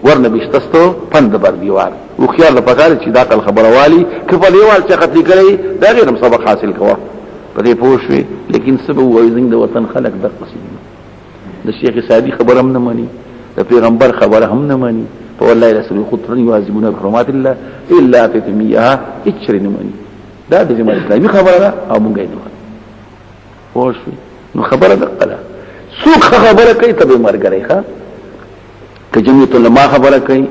Speaker 1: ورنه بشتستو فند بر دیوال او خيار له پکاره چې داخل خبره والی کفه دیوال چې خطي کړي دا غیر سبق حاصل کوا په دې پوښوي لیکن سبب وایي زنګ د وطن خلق د قصیدې د شیخ سادی خبره هم نه مانی د پیغمبر خبره هم نه مانی فوالله لا يسلون خطرا يعظمون بحرمات الله الا تتميها اچرن مني دا د جماعت اسلامي خبره ده او مونږ یې نه پوښوي نو خبره ده قلا څوک خبره کوي ته به مرګري ښا که جمعیت العلماء خبره کوي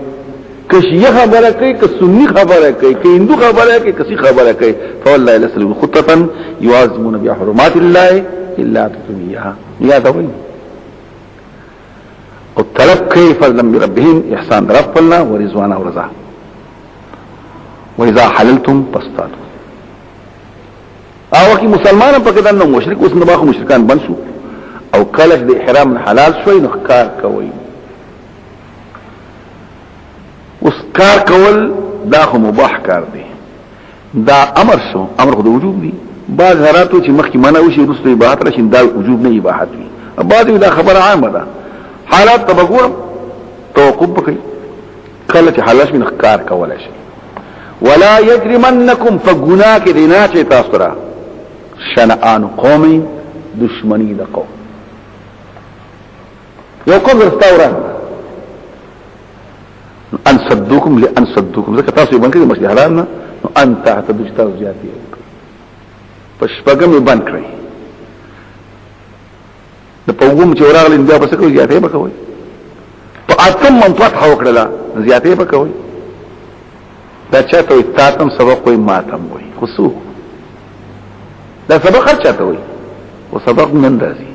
Speaker 1: که شیعه خبره کوي که سنی خبره کوي که هندو خبره کوي که سیخ خبره کوي فوالله لا يسلون خطه يعظمون بحرمات الله الا تتميها یا دا وایي او طلب کوي فضلا بربهم احسان ربنا ورضوانا ورضا واذا حللتم فاصطادوا او کی مسلمان په کده نو مشرک اوس نه باخو مشرکان بنسو او کله د احرام حلال شوي نو کار کوي اوس کار کول دا خو مباح کار دی دا امر شو امر خو د وجوب دی بعض حالاتو چې مخکې منع وشي رسو اباحت راشي دا وجوب نه اباحت وي بعض دا خبر عامه ده حالات تبقورم توقف بکی کله چې حلال شي نخکار کولای شي ولا يجرمنكم فغنا کې دینا چې تاسو را شنآن قوم دشمنی د قوم یو کوم رستاوران ان صدوکم لان صدوکم ځکه تاسو باندې مسجد حرام نه انت تدجتا زیاتی پښپګم باندې کړی د پوغم چې ورغل بیا پس کوي زیاتې وکوي په اتم منطقه وکړه زیاتې وکوي دا چاته تاتم سبق کوئی ماتم وي خصو دا سبق هر چاته وي او سبق نن راځي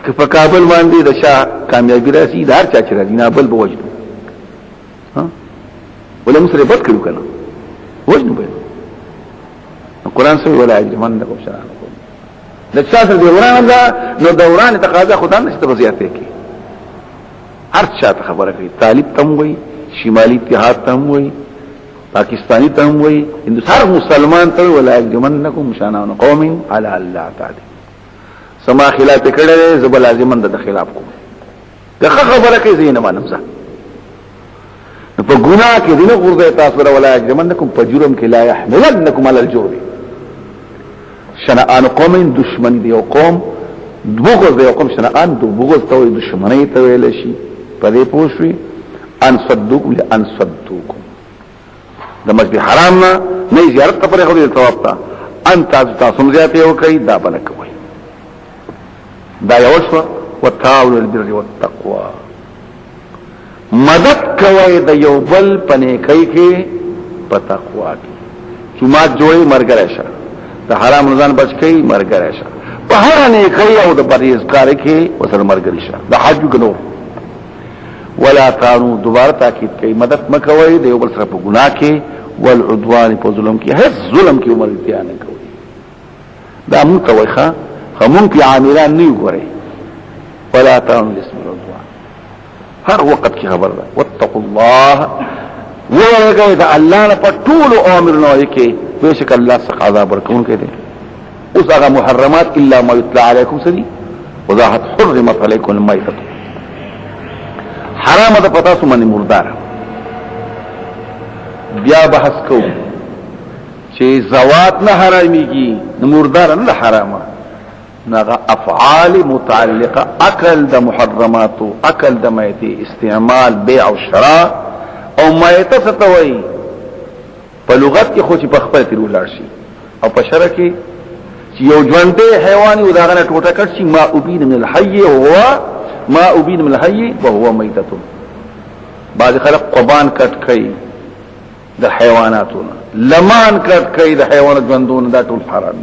Speaker 1: که په کابل باندې د شاه کامیابی راځي دا هر چا چې راځي نه بل بوجدو ها ولا مصر بد کړو کنه وجنو به قرآن سوی ولا اجرمن لكم شرعا د شاسر دوران دا نو دوران تقاضا خدای نشته وضعیت کې هر چا خبره کوي طالب تم وي شمالي اتحاد تم وي پاکستانی تم وي هندوستان مسلمان ته ولا اجرمنکم شانان قوم على الله تعالی سما خلاف کړه زب لازمن د خلاف کوم دغه خبره کوي زینه ما نمزه په ګناه کې دینه ورته تاسو ولا اجرمنکم فجرم کې لا يحملنکم على الجور شنآن قوم دشمن دی او قوم بغض دی او قوم شنآن دو بغض ته دشمنی ته ویل شي په دې پوښوي ان صدوکم لان صدوکم د مسجد حرام نه زیارت ته پرې خو دې ثواب تا ان تاسو زیاته یو کوي دا بل کوي دا یو شو وتعاون البر والتقوى مدد کوي د یو بل پنه کوي کې په تقوا کې جماعت جوړي مرګ راشه د حرام رمضان بچ کوي مرګ راشه په هر نه کوي او د پرهیزګار کې وسر مرګ راشه د حج ګنو ولا تعانوا دوباره تاکید کوي مدد مکوي د یو بل سره په ګناه کې والعدوان په ظلم کې هیڅ ظلم کې عمر اتیا نه کوي دا متوخه همون په عاملان نه وګوري ولا تعانوا اسم العدوان هر وخت کې خبر ده واتقوا الله وګورئ دا الله نه په ټول امرونو کې بشک الله څخه عذاب ورکون کې دي اوس هغه محرمات الا ما يتلى عليكم سدي وذات حرمت عليكم الميتة حرام ده پتا سو منی مردار بیا بحث کو چې زوات نه حراميږي مردار نه حرامه نغه افعال متعلقه اكل د محرمات اكل د ميتي استعمال بيع او شراء او ميته ستوي په لغت کې خو چې په خپل تیر ولر شي او په شرع کې چې یو ژوندې حیوان یو داغه ټوټه کړ شي ما ابین من الحي هو ما ابین من الحي وهو میتۃ بعض خلق قربان کټ کوي د حیواناتو لمان کټ کوي د حیوانات ژوندون دا ټول حرام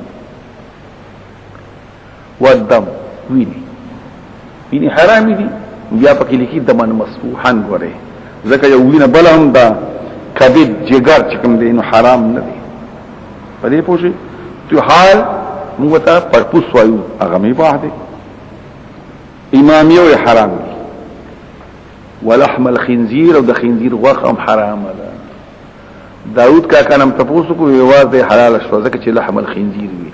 Speaker 1: والدم ویني حرام دي بیا پکې لیکي دمن مسفوحان غره ځکه یو وینه بل هم دا کبد جګر چې کوم دي نو حرام نه دي په دې پوښي تو حال موږ ته پرپوس وایو هغه می باه دي امامیو حرام دي ولحم الخنزير او د خنزير غوښه هم حرام ده داود کا کنم تاسو کو یواز دی حلال شو ځکه چې لحم الخنزير وی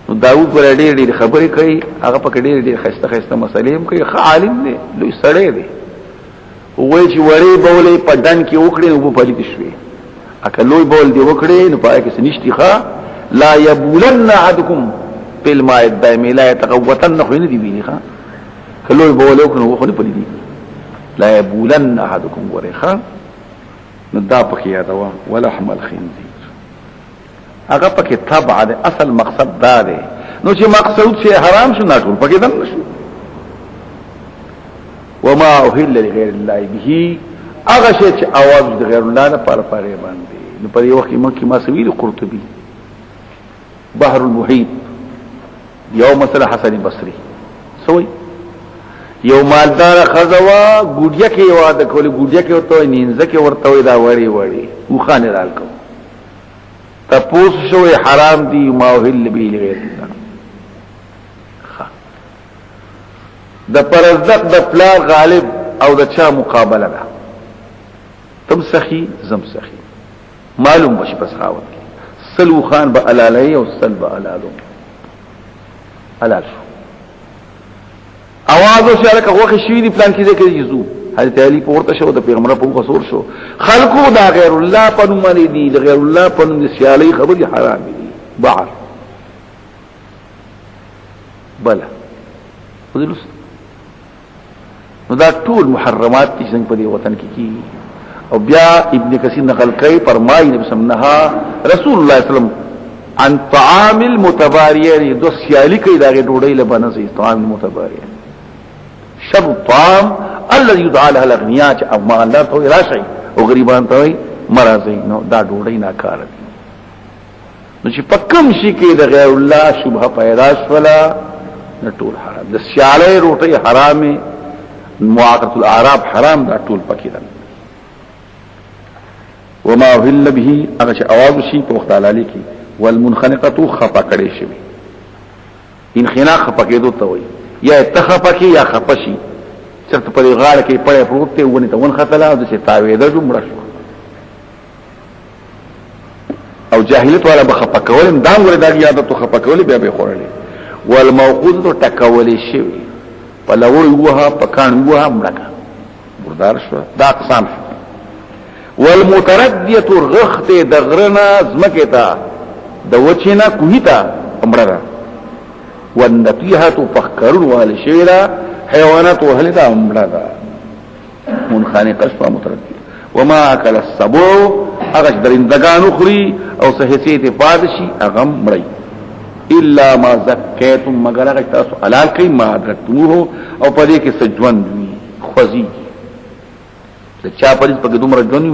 Speaker 1: نو داود ور ډېر خبرې کوي هغه په ډېر خسته مسلې هم کوي عالم دی لوی سړی دی وای چې وری بولې په دن کې وکړي نو په پلیت شوي اکلوی بول دی وکړي نو پای کې سنشتي ښا لا يبولن احدكم بالماء الدائم لا يتقوتن خو نه دی ویني ښا کلوی بول وکړي خو نه پلیت لا يبولن احدكم ورخا نو دا پکې یادوا ولحم الخنزير هغه پکې تبع ده اصل مقصد دا ده نو چې مقصود شي حرام شو نه ټول پکې دم نشو وما اهل لغير الله به هغه شی چې आवाज د غیر الله نه پر پاره باندې نو پر یو وخت مکه ما سویل قرطبي بحر المحيط یو مثلا حسن بصري سوي یو مالدار خزوا ګوډیا کې یو د کولې ګوډیا کې ورته نینځه کې ورته دا وړي وخانه رال کو تپوس شوی حرام دی ما اهل به لغیر الله د پرزدق د پلار غالب او د چا مقابله ده تم سخی زم سخی معلوم بش بس خاوت سلو خان با علالی او سل با علالو علال شو اوازو شارکه وخی شوی دی پلان کیزه که جزو حضرت علی پورته شو د پیغمبر په قصور شو خلقو دا غیر الله پنو منی دی د غیر الله پنو سیالی خبر حرام دی بحر بلا ودلوس نو دا ټول محرمات چې څنګه په دې وطن کې کی او بیا ابن کثیر نقل کوي فرمایي نبی صلی الله علیه وسلم رسول الله صلی الله علیه وسلم عن طعام المتباريين دو سیالی کوي دا ډوډۍ لبنه سي طعام المتباريين شر الطعام الذي يدعى له الاغنياء اما الله تو راشي او غریبان ته مرزي نو دا ډوډۍ ناکار دي نو چې پکم شي کې د غیر الله شبهه پیدا شولا نه ټول حرام د سیاله روټي حرامه معاقبه الاعراب حرام دا ټول پکې ده وما اهل به هغه چې आवाज شي په وخت علالی کې والمنخنقه خفا کړي شي انخناق خفا کېدو ته وي یا تخفکی یا خفشی چرته په غاړه کې پړې پروت ته ونی ته ون خطلا او چې تاویده جمړه شو او جاهلیت والا بخفکول دام ور دغه عادت خفکول بیا به خورلې والموقوذ تکول شي په لور وها پکان وها مړه مردار شو دا اقسام شو والمترديه الرخت دغرنا زمکه تا د وچینا کوهیتا مړه والنطيحه فخرون والشيرا حيوانات وهلدا امردا منخنقه شو متردد وما اكل السبع اغش درندگان اخري او سهسيت پادشي اغم مړي الا ما زكيتم مگر اغش تاسو حلال کئ ما درتموه او پدې کې سجون وي خوزي چا پدې په دومره جون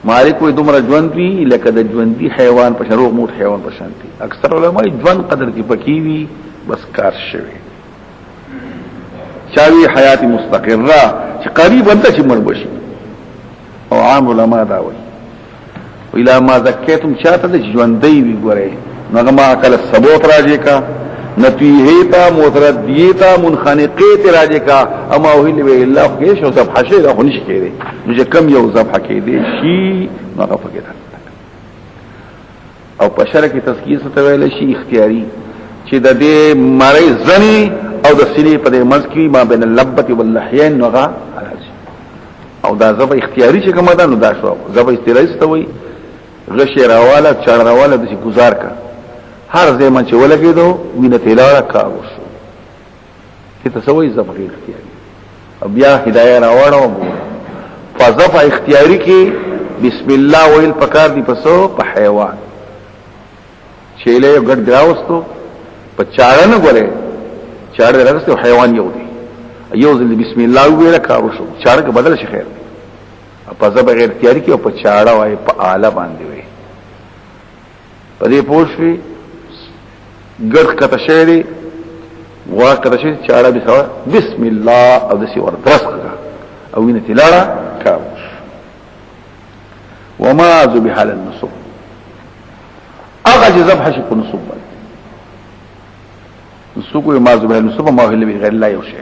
Speaker 1: مالک وي دومره ژوند وی لکه د ژوندۍ حیوان په شروع موت حیوان په شانتي اکثر علماء ژوند قدر کې پکې وی بس کار شوی چاوی حیات مستقره چې قریب انت چې مړ بشي او عام علماء دا وایي ویلا ما زکیتم چاته د ژوندۍ وی ګوره نو ما کل ثبوت راځي کا نتیهتا متردیتا منخنقیت راجه کا اما اوهیل بی اللہ خیش و زبح شئی دا خونش که ده نوچه کم یو زبح که ده شی ناقا فکر او پشر کی تذکیر ستویل شی اختیاری چه دا ده ماری زنی او دا سلی پا ده منز کی ما بین اللبت واللحین ناقا حلال شی او دا زبح اختیاری چه کم دا نو دا شو زبح استرائی ستوی غش روالا چار روالا دسی گزار کا هر زمان چې ولګیدو وینه تلاره کاغو شو چې تسوي زبغي اختیاري او بیا هدايه راوړو فزف اختیاري کې بسم الله ویل پکار دی پسو په حیوان چیلې ګډ دراوستو په چاړه نه غره چاړه راغسته حیوان یو دی یو ځل بسم الله ویل کارو شو چاړه کې بدل شي خیر په ځبه غیر تیاری کې او په چاړه وای په آله باندې وي په دې پوښوي ګډ کته شری وا کته شری چاړه به سوا بسم الله او دسی ور درسګه او وینه تلاړه کاوش وما ذبح على النصب اغه ذبح شي په نصب باندې نصب ما ذبح على النصب ما هو الا بغير الله یو شی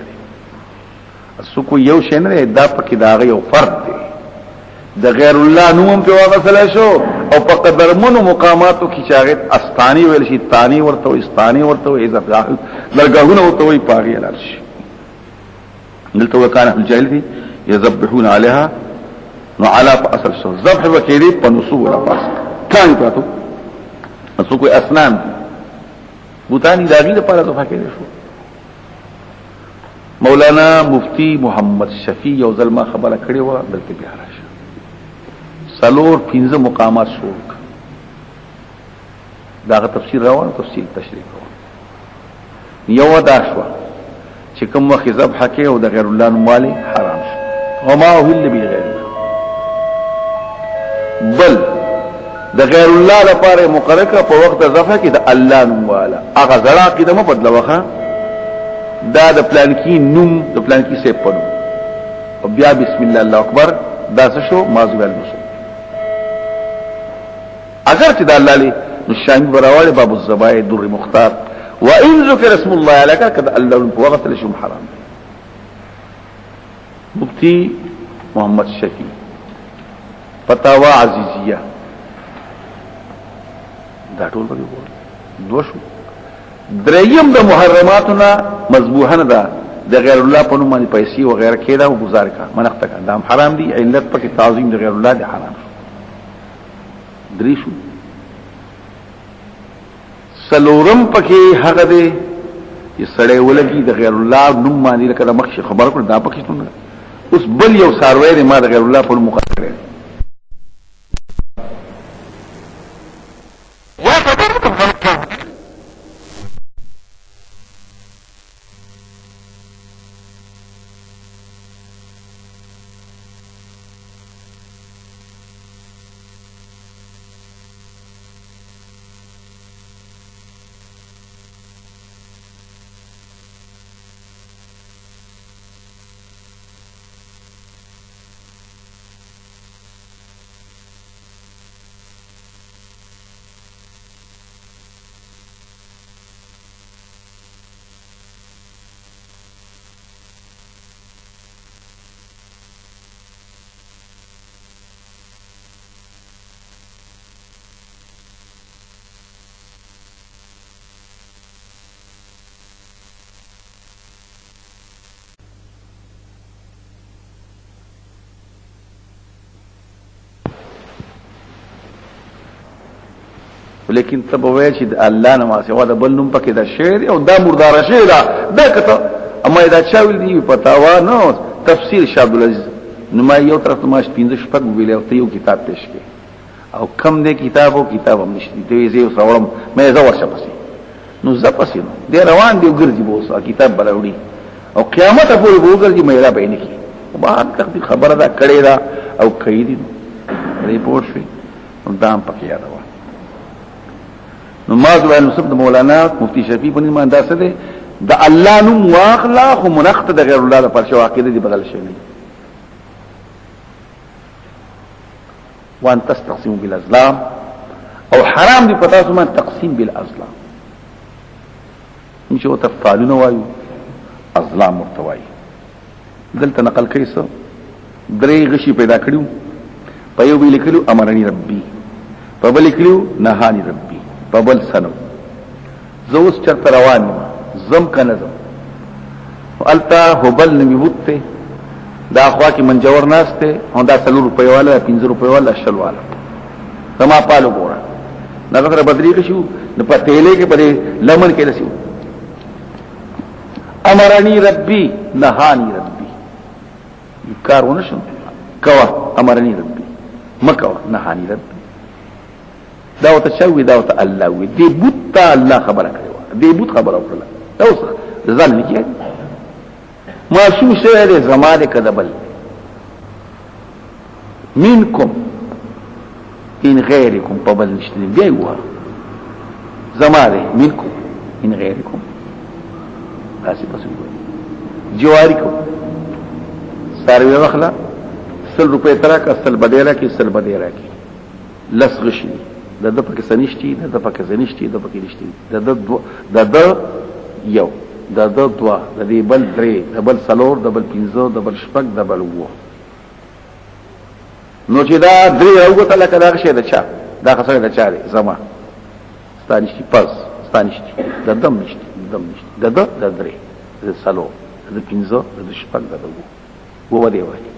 Speaker 1: سکو یو شی نه دا پکې داغه یو فرد دی د غیر الله نوم په واغسل شو او په قدرمنو مقاماتو کې چاغت استانی ویل شي تانی ورته استانی ورته عزت درګهونه ورته وي پاغي لال شي دلته وکانه الجاهل دي يذبحون عليها نو علا اصل شو ذبح وکيري په نصوب ولا پاس کان پاتو نو کوئی اسنان بوتانی داغي لپاره ذبح کړي شو مولانا مفتی محمد شفیع یو ظلمه خبره کړې و بلکې بیا راشه سلور 15 مقامات شو داغه تفسیر روان تفصیل تشریح روان یو دا شو چې کوم وخت ذبح کې او د غیر الله مالي حرام شو وما هو الا بغیر الله بل د غیر الله لپاره مقرره په وخت ذبح کې د الله مواله هغه زړه کې د مبدل وخه دا د پلان کې نوم د پلان کې سه پړو او بیا بسم الله الله اکبر دا څه شو مازوګل نشو اگر چې د الله له نشان براوله باب الزبائر در مختار وان ذکر اسم الله عليك كذا الله وقت لشم حرام مفتی محمد شفیع فتاوا عزیزیه دا ټول به دوشو دریم د محرماتنا مذبوحه نه ده د غیر الله په نوم باندې پیسې او غیره کېدا او گزار کا منقطه کا دام حرام دي علت پکې تعظیم د غیر الله دي حرام دریشو سلورم پکې هغه دي چې سړی ولګي د غیر الله نوم باندې لکه د مخ خبر کړ دا پکې څنګه اوس بل یو ساروی ما د غیر الله په نوم مقرره لیکن تبوی چې الله نه ما سوا د بل نوم پکې دا شعر او دا مردار شعر دا کته اما دا چاول دی پتاوا نو تفسیر شاه عبد العزيز نو ما یو طرف ته ماش 15 شپږ ویل او ته یو کتاب پېښ کړ او کم دې کتاب هم نشته دی زه وسوړم مې زو ورشه پسې نو زپسې نو دې روان دی ګرځي بوسا کتاب بلوړي او قیامت پورې وګرځي مې را بینه کی بعد کړي خبره دا کړي دا او کړي ریپورت شي دام پکې یاد و نو مازو نسب د مولانا مفتی شفیع په نوم انداسه ده د الله نوم واخلا خو منخت د غیر الله لپاره شو عقیده دی بدل شي وان تستقسموا بالازلام او حرام دی پتا سو من تقسیم بالازلام نشو تفعلون وایو ازلام مرتوای دلته نقل کوي سو درې غشي پیدا کړیو په یو ویل کړو امرني ربي په بل کړو نهاني ربي ببل سنو زوس چرته روان زم کنه زم التا هبل نمی وته دا خوا کې منجور ناشته هوندا 100 روپے والا 50 روپے والا شل والا سما پالو ګورا نګره بدري کې شو د پتهلې کې پرې لمن کې رسیو امرني ربي نهاني ربي کارونه شو کوا امرني ربي مکو نهانی رد دا وتشوي دا وت الله وي دي بوت الله خبره کوي دي بوت خبره وکړه دا اوس ځان نه کیږي ما شو شه زمانه کذبل منكم ان غيركم قبل نشتري بيوا زمانه منكم ان غيركم اسي بس جواركم ساروي وخلا 100 روپے ترا کا 100 بدیرا کی 100 بدیرا کی لس غشي د پکې سنشتي د پکې زنشتي د پکې نشتي د یو د دوا د دې بل درې د بل سلور د بل پنځه د بل شپږ د بل وو نو چې دا درې اوغه لکه دا شی د چا دا خسره د چا زما ستانشتي پس ستانشتي د دم نشتي د درې د سلور د پنځه د شپږ د وو دی وایي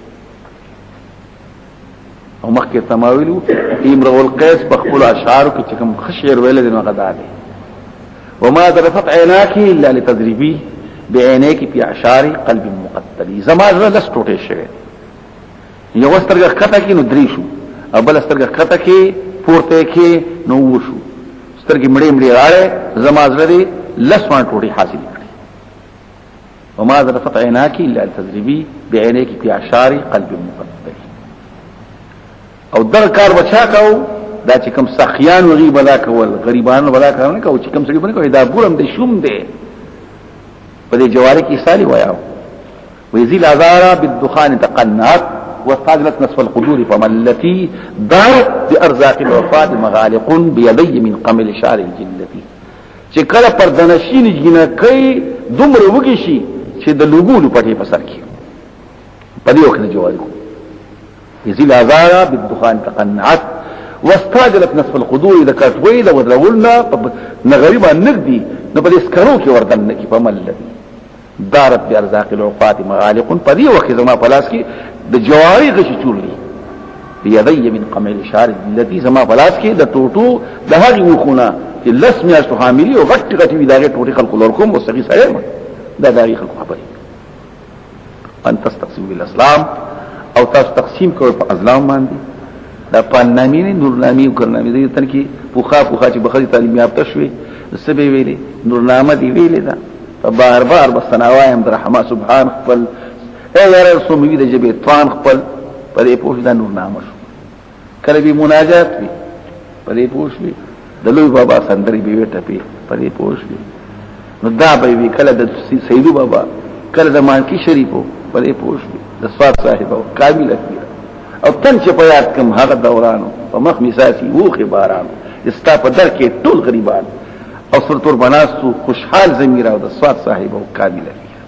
Speaker 1: او مخکې تماویلو امرؤ القیس په خپل اشعار کې کوم خشیر ویل دي نو غدا دي وما ذرفت عيناك الا لتضربي بعينيك في اعشار قلب مقتل زما زړه لس ټوټه شوی یو سترګه کته کې نو درې شو او بل سترګه کته کې پورته کې نو وشو سترګې مړې راړې زما زړه لس وان ټوټه حاصل کړي وما ذرفت عيناك الا لتضربي بعينيك في اعشار قلب مقتل او در کار بچا کاو دا چې کوم سخیان وغي بلا کول غریبانو بلا کار نه کاو چې کوم سړي باندې کوي دا بورم د شوم دی په دې جواری کې سالي وایو ويزيل ازارا بالدخان تقنات واستعجلت نصف القدور فما التي دارت بارزاق الوفات مغالق بيدي من قمل شعر الجلتي چې کله پر دنشین جنہ کوي دومره وږي شي چې د لوګولو پټي په سر کې په دې وخت جواری کو يزيل ازارا بالدخان تقنعت واستعجلت نصف القدور اذا كاتوي لو درولنا نغريبا نقدي نبل اسكروك وردنك فما الذي دارت بارزاق العقات مغالق فدي وقت زما پلاس کی د جواری غشي چورلی بيدي من قمع الاشار التي زما پلاس کی د ټوټو د هغه وخونه چې لس میاشتو حاملی او غټ غټ وی داغه ټوټي خلق لورکم وسغي سره دا داغي خلق خبري ان تستقسم بالاسلام او تاسو تقسیم کوئ په ازلام باندې دا پانامی نه نورنامي او کرنامي دي تر کې پوخا چې بخاري تعلیم یافته شوي سبه ویلي نورنامه دی ویلي دا بار بار بسناوایم در رحمه سبحان خپل اے یاره سوموي د جبه طان خپل پرې پوښ دا نورنامه شو کله به مناجات وي پرې پوښ وي د لوی بابا سندري به وټه پی پرې پوښ وي نو دا به وی کله د سیدو بابا کله د مانکی شریفو پرې پوښ وي د سواد صاحب او کامل اخیر او تن چې په یاد کوم هغه دورانو په مخ میساسي وو خبرانو استا په در کې ټول غریبان او سرتور بناستو خوشحال زمير او د سواد صاحب او کامل اخیر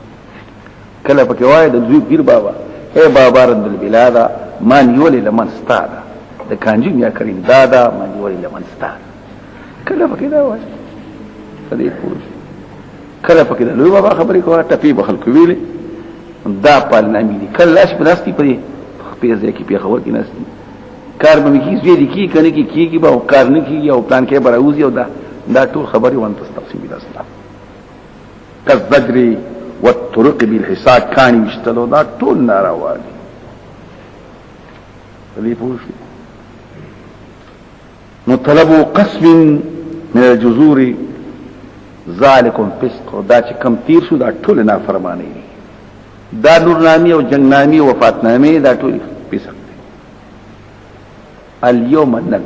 Speaker 1: کله پکې وای د دوی پیر بابا اے بابا رند البلاد ما نیولې لمن ستاده د کانجو میا کریم دادا ما نیولې لمن ستاده کله پکې دا وای فدې پوښ کله پکې د لوی بابا خبرې کوه ټپی بخل کوي دا پال نامي دي کله لاش بلاستی پرې پیسې کې په خبر کې نستی کار به کی زوی دي کی کنه کی کیږي به او کار نه کیږي او پلان کې براوزي او دا ټول خبري وانت تستقسم بالاسلام كالزجر والطرق بالحساب كان يشتلو دا ټول ناروا دي دې پوښ نو طلبوا قسم من الجذور ذلك فسق دا چې کم تیر شو دا ټول نافرمانی دا نورنامي او جنگنامي او وفاتنامي دا ټول پیسق دي اليوم نن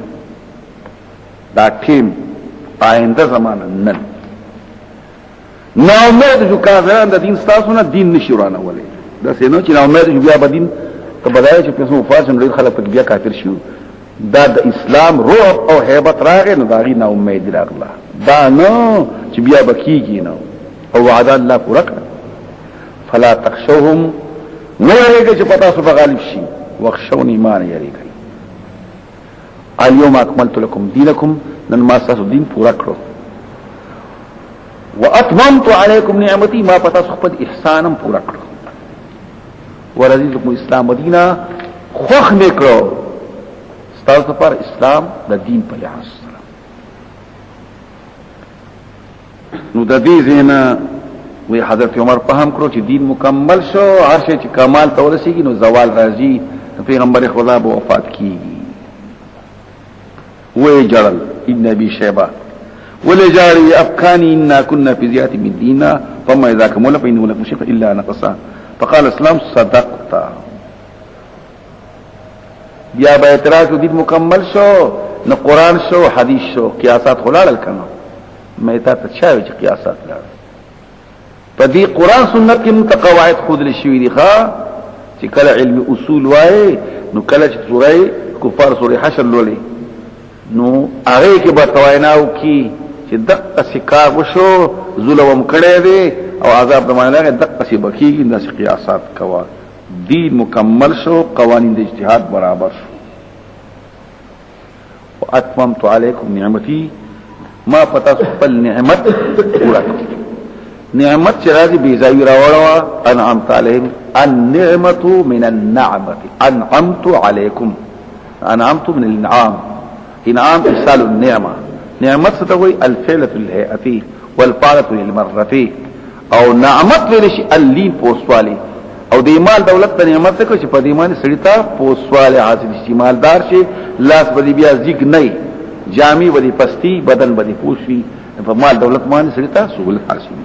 Speaker 1: دا ټیم آینده زمانه نن نو امید جو کافران د دین ستاسو نه دین نشي ورانه ولې دا سينو چې نو امید جو بیا بدین ته بدای چې په سو فاصله لري خلک بیا کافر شي دا د اسلام روح او hebat راغی نو دا غي نو امید راغله دا نو چې بیا بکیږي نو او وعد الله پورا کړ فلا تخشوهم نوریږي چې پتا سو غالب شي واخشون ایمان یریږي اليوم اكملت لكم دينكم نن ما تاسو دین پورا کړو واتممت عليكم نعمتي ما پتا سو خپل احسانم پورا کړو ورزيد لكم اسلام مدینه خوخ میکړو تاسو پر اسلام د دین په لحاظ سره نو د دې زینا وی حضرت عمر فهم کړو چې دین مکمل شو هر شي چې کمال ته ورسیږي نو زوال راځي پیغمبر خدا به وفات کیږي وجرل ابن ابي شيبه ولجاري افكاني انا كنا في زياده من ديننا فما اذا كمل فانه لكم شيء الا نقصا فقال اسلام صدقت. بیا به اعتراض دې مکمل شو نو قران شو حدیث شو قیاسات خلال کنه مې تا ته چا چې قیاسات لا په دې قران سنت کې متقواعد خود لشي دي ښا چې کله علم اصول وای نو کله چې سورې کفار سورې حشر لولې نو هغه کې به تویناو کی چې دقه سکا وشو ظلم کړي دي او عذاب د معنی دقه سی بکیږي د قیاسات کوا دین مکمل شو قوانین د اجتهاد برابر شو واتممت علیکم نعمتي ما پتا خپل نعمت پورا نعمت چې راځي بي ځای راوړوا انعمت علیهم النعمه من النعمه انعمت علیکم انعمت من الانعام انعام اصال النعمه نعمت ستوي الفعله الهيئه والفعله للمره او نعمت لري اللين پوسوالي او د مال دولت ته نعمت څه چې په دې باندې سړی ته پوسواله حاصل شي مالدار شي لاس بدی بیا زیګ نه جامي بدی پستی بدن بدی پوشي په مال دولت باندې سړی ته سہولت حاصل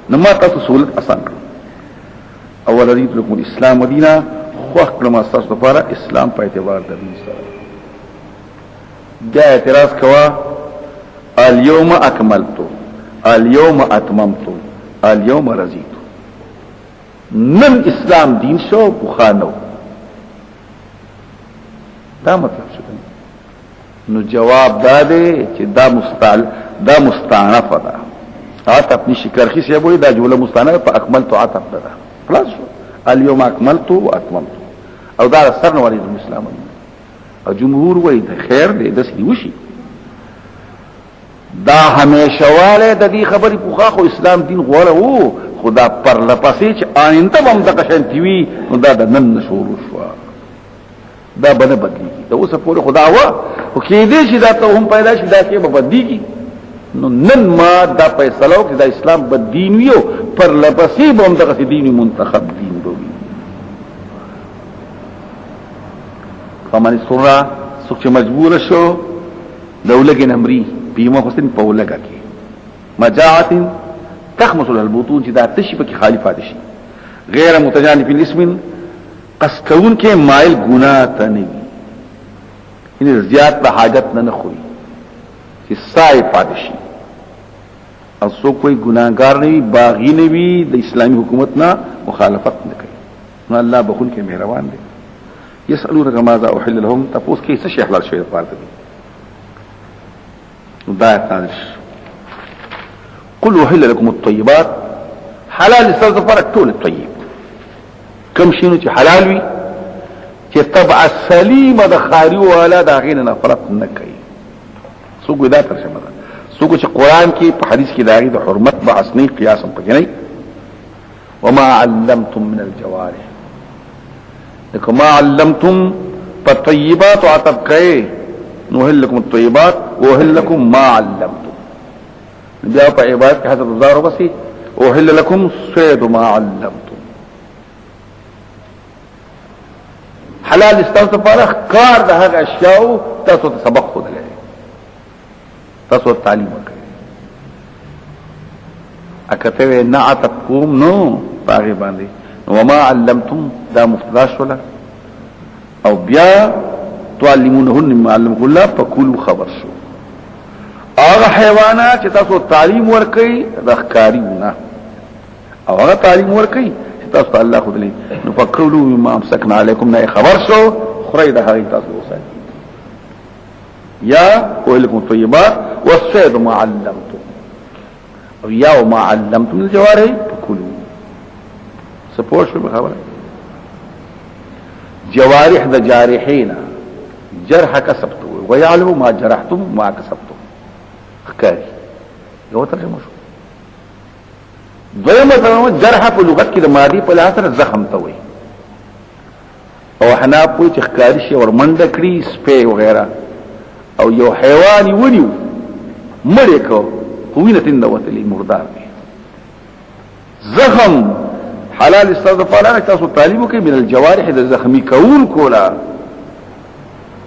Speaker 1: نو ما تاسو سہولت آسان کړ اول رضیت لكم الاسلام مدینه خو کلم اساس لپاره اسلام په اعتبار د دین سره بیا اعتراض کوا اليوم اكملت اليوم اتممت اليوم رضیت نن اسلام دین شو بخانو دا مطلب شو نو جواب داده چې دا مستعنف ده عطف نشي کرخی سی بولی دا جمله مستعنف په اکملت عطف ده خلاص شو اليوم اکملت واتممت او دا سر نو ولې اسلام او جمهور وایي د خیر دې د سی وشي دا همیشه والے د دې خبرې پوخا خو اسلام دین غوړه وو خدا پر لپسې چې آینده هم د قشنتی وي نو دا د نن شروع شو دا بنه بدلیږي دا اوسه پورې خدا وا خو کې دې چې دا ته هم پیدا شي دا کې به بدلیږي نو نن ما دا فیصله وکړه دا اسلام بد دین ویو پر لپسې به هم د دین منتخب دین وي فمن سره سوچ مجبور شو دولګ نمرې بیمه حسین په ولګه کې مجاعت تخمس البطون چې دا تشبه کې خالی فاتح شي غیر متجانب الاسم قسکون کې مایل ګناه ته نه وي ان زیات به حاجت نه خوي چې سای فاتح شي او سو کوئی ګناګار نه وي باغی نه وي د اسلامي حکومت نه مخالفت نه کوي نو الله بخون کې مهربان دی يسالونك ماذا احل لهم تاسو کې څه شي حلال شوی پاتې دا تاسو قل وحل لكم الطيبات حلال استغفر ټول الطيب كم شنو چې حلال وي چې طبع السليم د خاري ولا د غین نفرت نه کوي څوک دا ترجمه ده څوک چې قران کې په حديث کې داغي د حرمت بحث نه قياس هم پکې نه وما علمتم من الجوارح لكم ما علمتم فالطيبات عتبكي نوهل لكم الطيبات وهل لكم ما علمتم بیا په عبادت کې حضرت زارو بسي اوهل لكم صيد ما علمتم حلال استغفار کار د هغه اشیاء تاسو ته سبق خو دلې تاسو تعلیم وکړئ اکته نه اتقوم نو پاره باندې وما علمتم دا مفتدا شولا او بیا تعلمونهن ما علمكم الله فكلوا خبر شو هغه حیوانات چې تاسو تعلیم ورکړي د ښکاریونه او هغه تعلیم ورکړي چې تاسو الله خو دې نو فکروا مما امسكنا عليكم نه خبر شو خوري د هغه تاسو وسه یا ولکم طیبات والصيد ما علمتم او یا ما علمتم الجوارح فكلوا سپور شو خبره جوارح د جارحین جرح کسبتم ويعلم ما جرحتم ما کسبتم خکاری یو ترجمه شو دویمه ترجمه جرح په لغت کې د ماضی په لحاظ سره زخم ته وي او حنا په چې خکاری شي ور منډه کړی سپې وغیرہ او یو حیوان ونیو مړ کو وینه تند وتلی مردار دی زخم حلال استغفار تاسو تعلیم کوي من الجوارح د زخمی کول کولا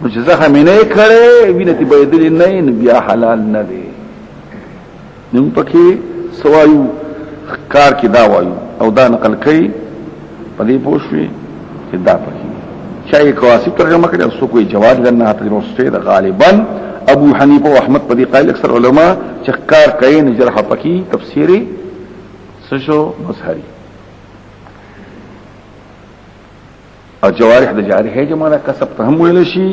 Speaker 1: نو چې زخم نه کړي وینې ته بيدل نه بیا حلال نه دی نو پکې سوایو کار کې دا وایو او دا نقل کوي په دې پوښوي چې دا پکې شای کواسب ترجمه کړي او څوک یې جواد لرنه ترجمه واستې دا غالبا ابو حنیفه او احمد په دې قائل اکثر علما چې کار کوي نه جرح پکې تفسیری سشو مظهری او جوارح د جارحه جماله کسب ته هم ویل شي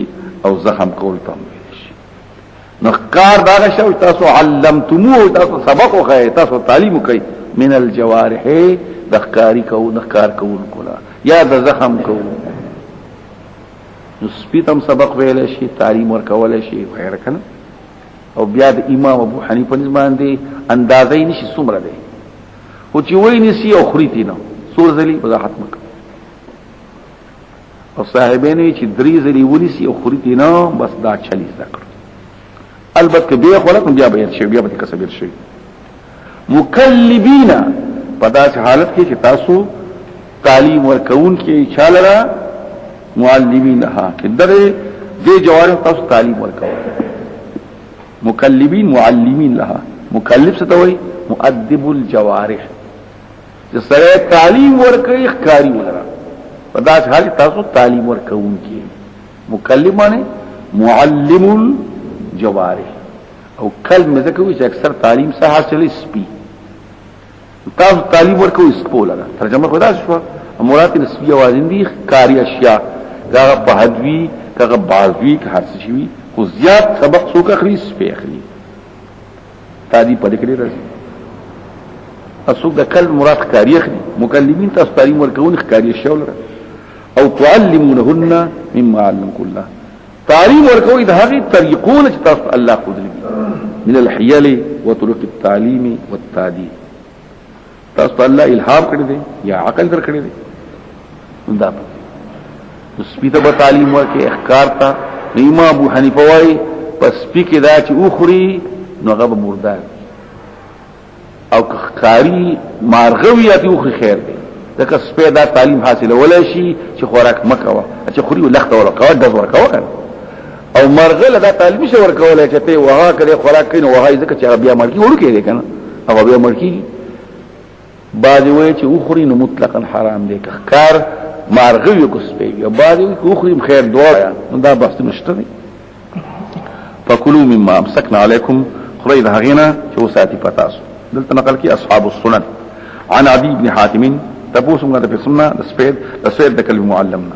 Speaker 1: او زخم کول ته هم ویل شي نو کار دا شو تاسو علمتمو تاسو سبق خو تاسو تعلیم کوي من الجوارح د ښکاری کو د ښکار کول کولا یا د زخم کول نو سپیتم سبق ویل شي تعلیم ورکول شي غیر کنه او بیا د امام ابو حنیفه نسبان دي اندازې نشي څومره دي او چې وای نسی او خریتی نو سور ذلی وضاحت مکه او صاحبین چې درې ذلی ونسی او خریتی نو بس دا 40 ذکر البته بیا خلک بیا بیان شي بیا به کسبیر شي مکلبین په داسې حالت کې چې تاسو تعلیم ورکون کې چالرا معلمین ها کې درې دې جوارح تاسو تعلیم ورکول مکلبین معلمین لها مکلب څه ته وایي مؤدب الجوارح چې سره تعلیم ورکړي ښکاری ولرا په داسې حالت تاسو تعلیم ورکون کې مکلب معنی معلم الجوارح او کلمه ځکه وي چې اکثر تعلیم سره حاصل سپي تاسو تعلیم ورکوي سپولا ترجمه خدا شو مراد نسبی اوازین دي کاری اشیاء دا په حدوی کغه بازوی که هر څه شي خو زیات سبق څوک اخلي سپي اخلي تادی په دې کې راځي اسوک د کل مراد کاری اخلي مکلمین تاسو تعلیم ورکوي کاری اشیاء ولر او تعلمونهن مما علمكم الله تعلیم ورکوي د هغه طریقونه چې تاسو الله خو دې من الحيل وطرق التعليم والتاديب تاسو الله الهام کړی دی یا عقل در کړی دی دا سپیته به تعلیم ورکې احکار تا امام ابو حنیفه وايي پس پی کې دا چې اوخري نو هغه مردار او کاری مارغوی یا اوخري خیر دی ځکه سپیده دا تعلیم حاصله ولا شي چې خوراک مکوا چې خوري لخت ورکوا د ورکوا کنه او مرغله دا تعلیم شي ورکول چې ته وها کړي خوراک کین وها ځکه چې بیا مرګي وړو کې کنه هغه بیا مرګي بعضی وای چې اوخري نو مطلقاً حرام دی که کار مارغوی کو سپیږي او بعضی وای اوخري خیر دعا نو دا بحث نشته دی فکلوا مما امسكنا عليكم خريد هغینا چې وساتي پتاسو دلته نقل کی اصحاب السنن عن عدي بن حاتم تبوسم غته په سنن د سپید د کلمه معلمنا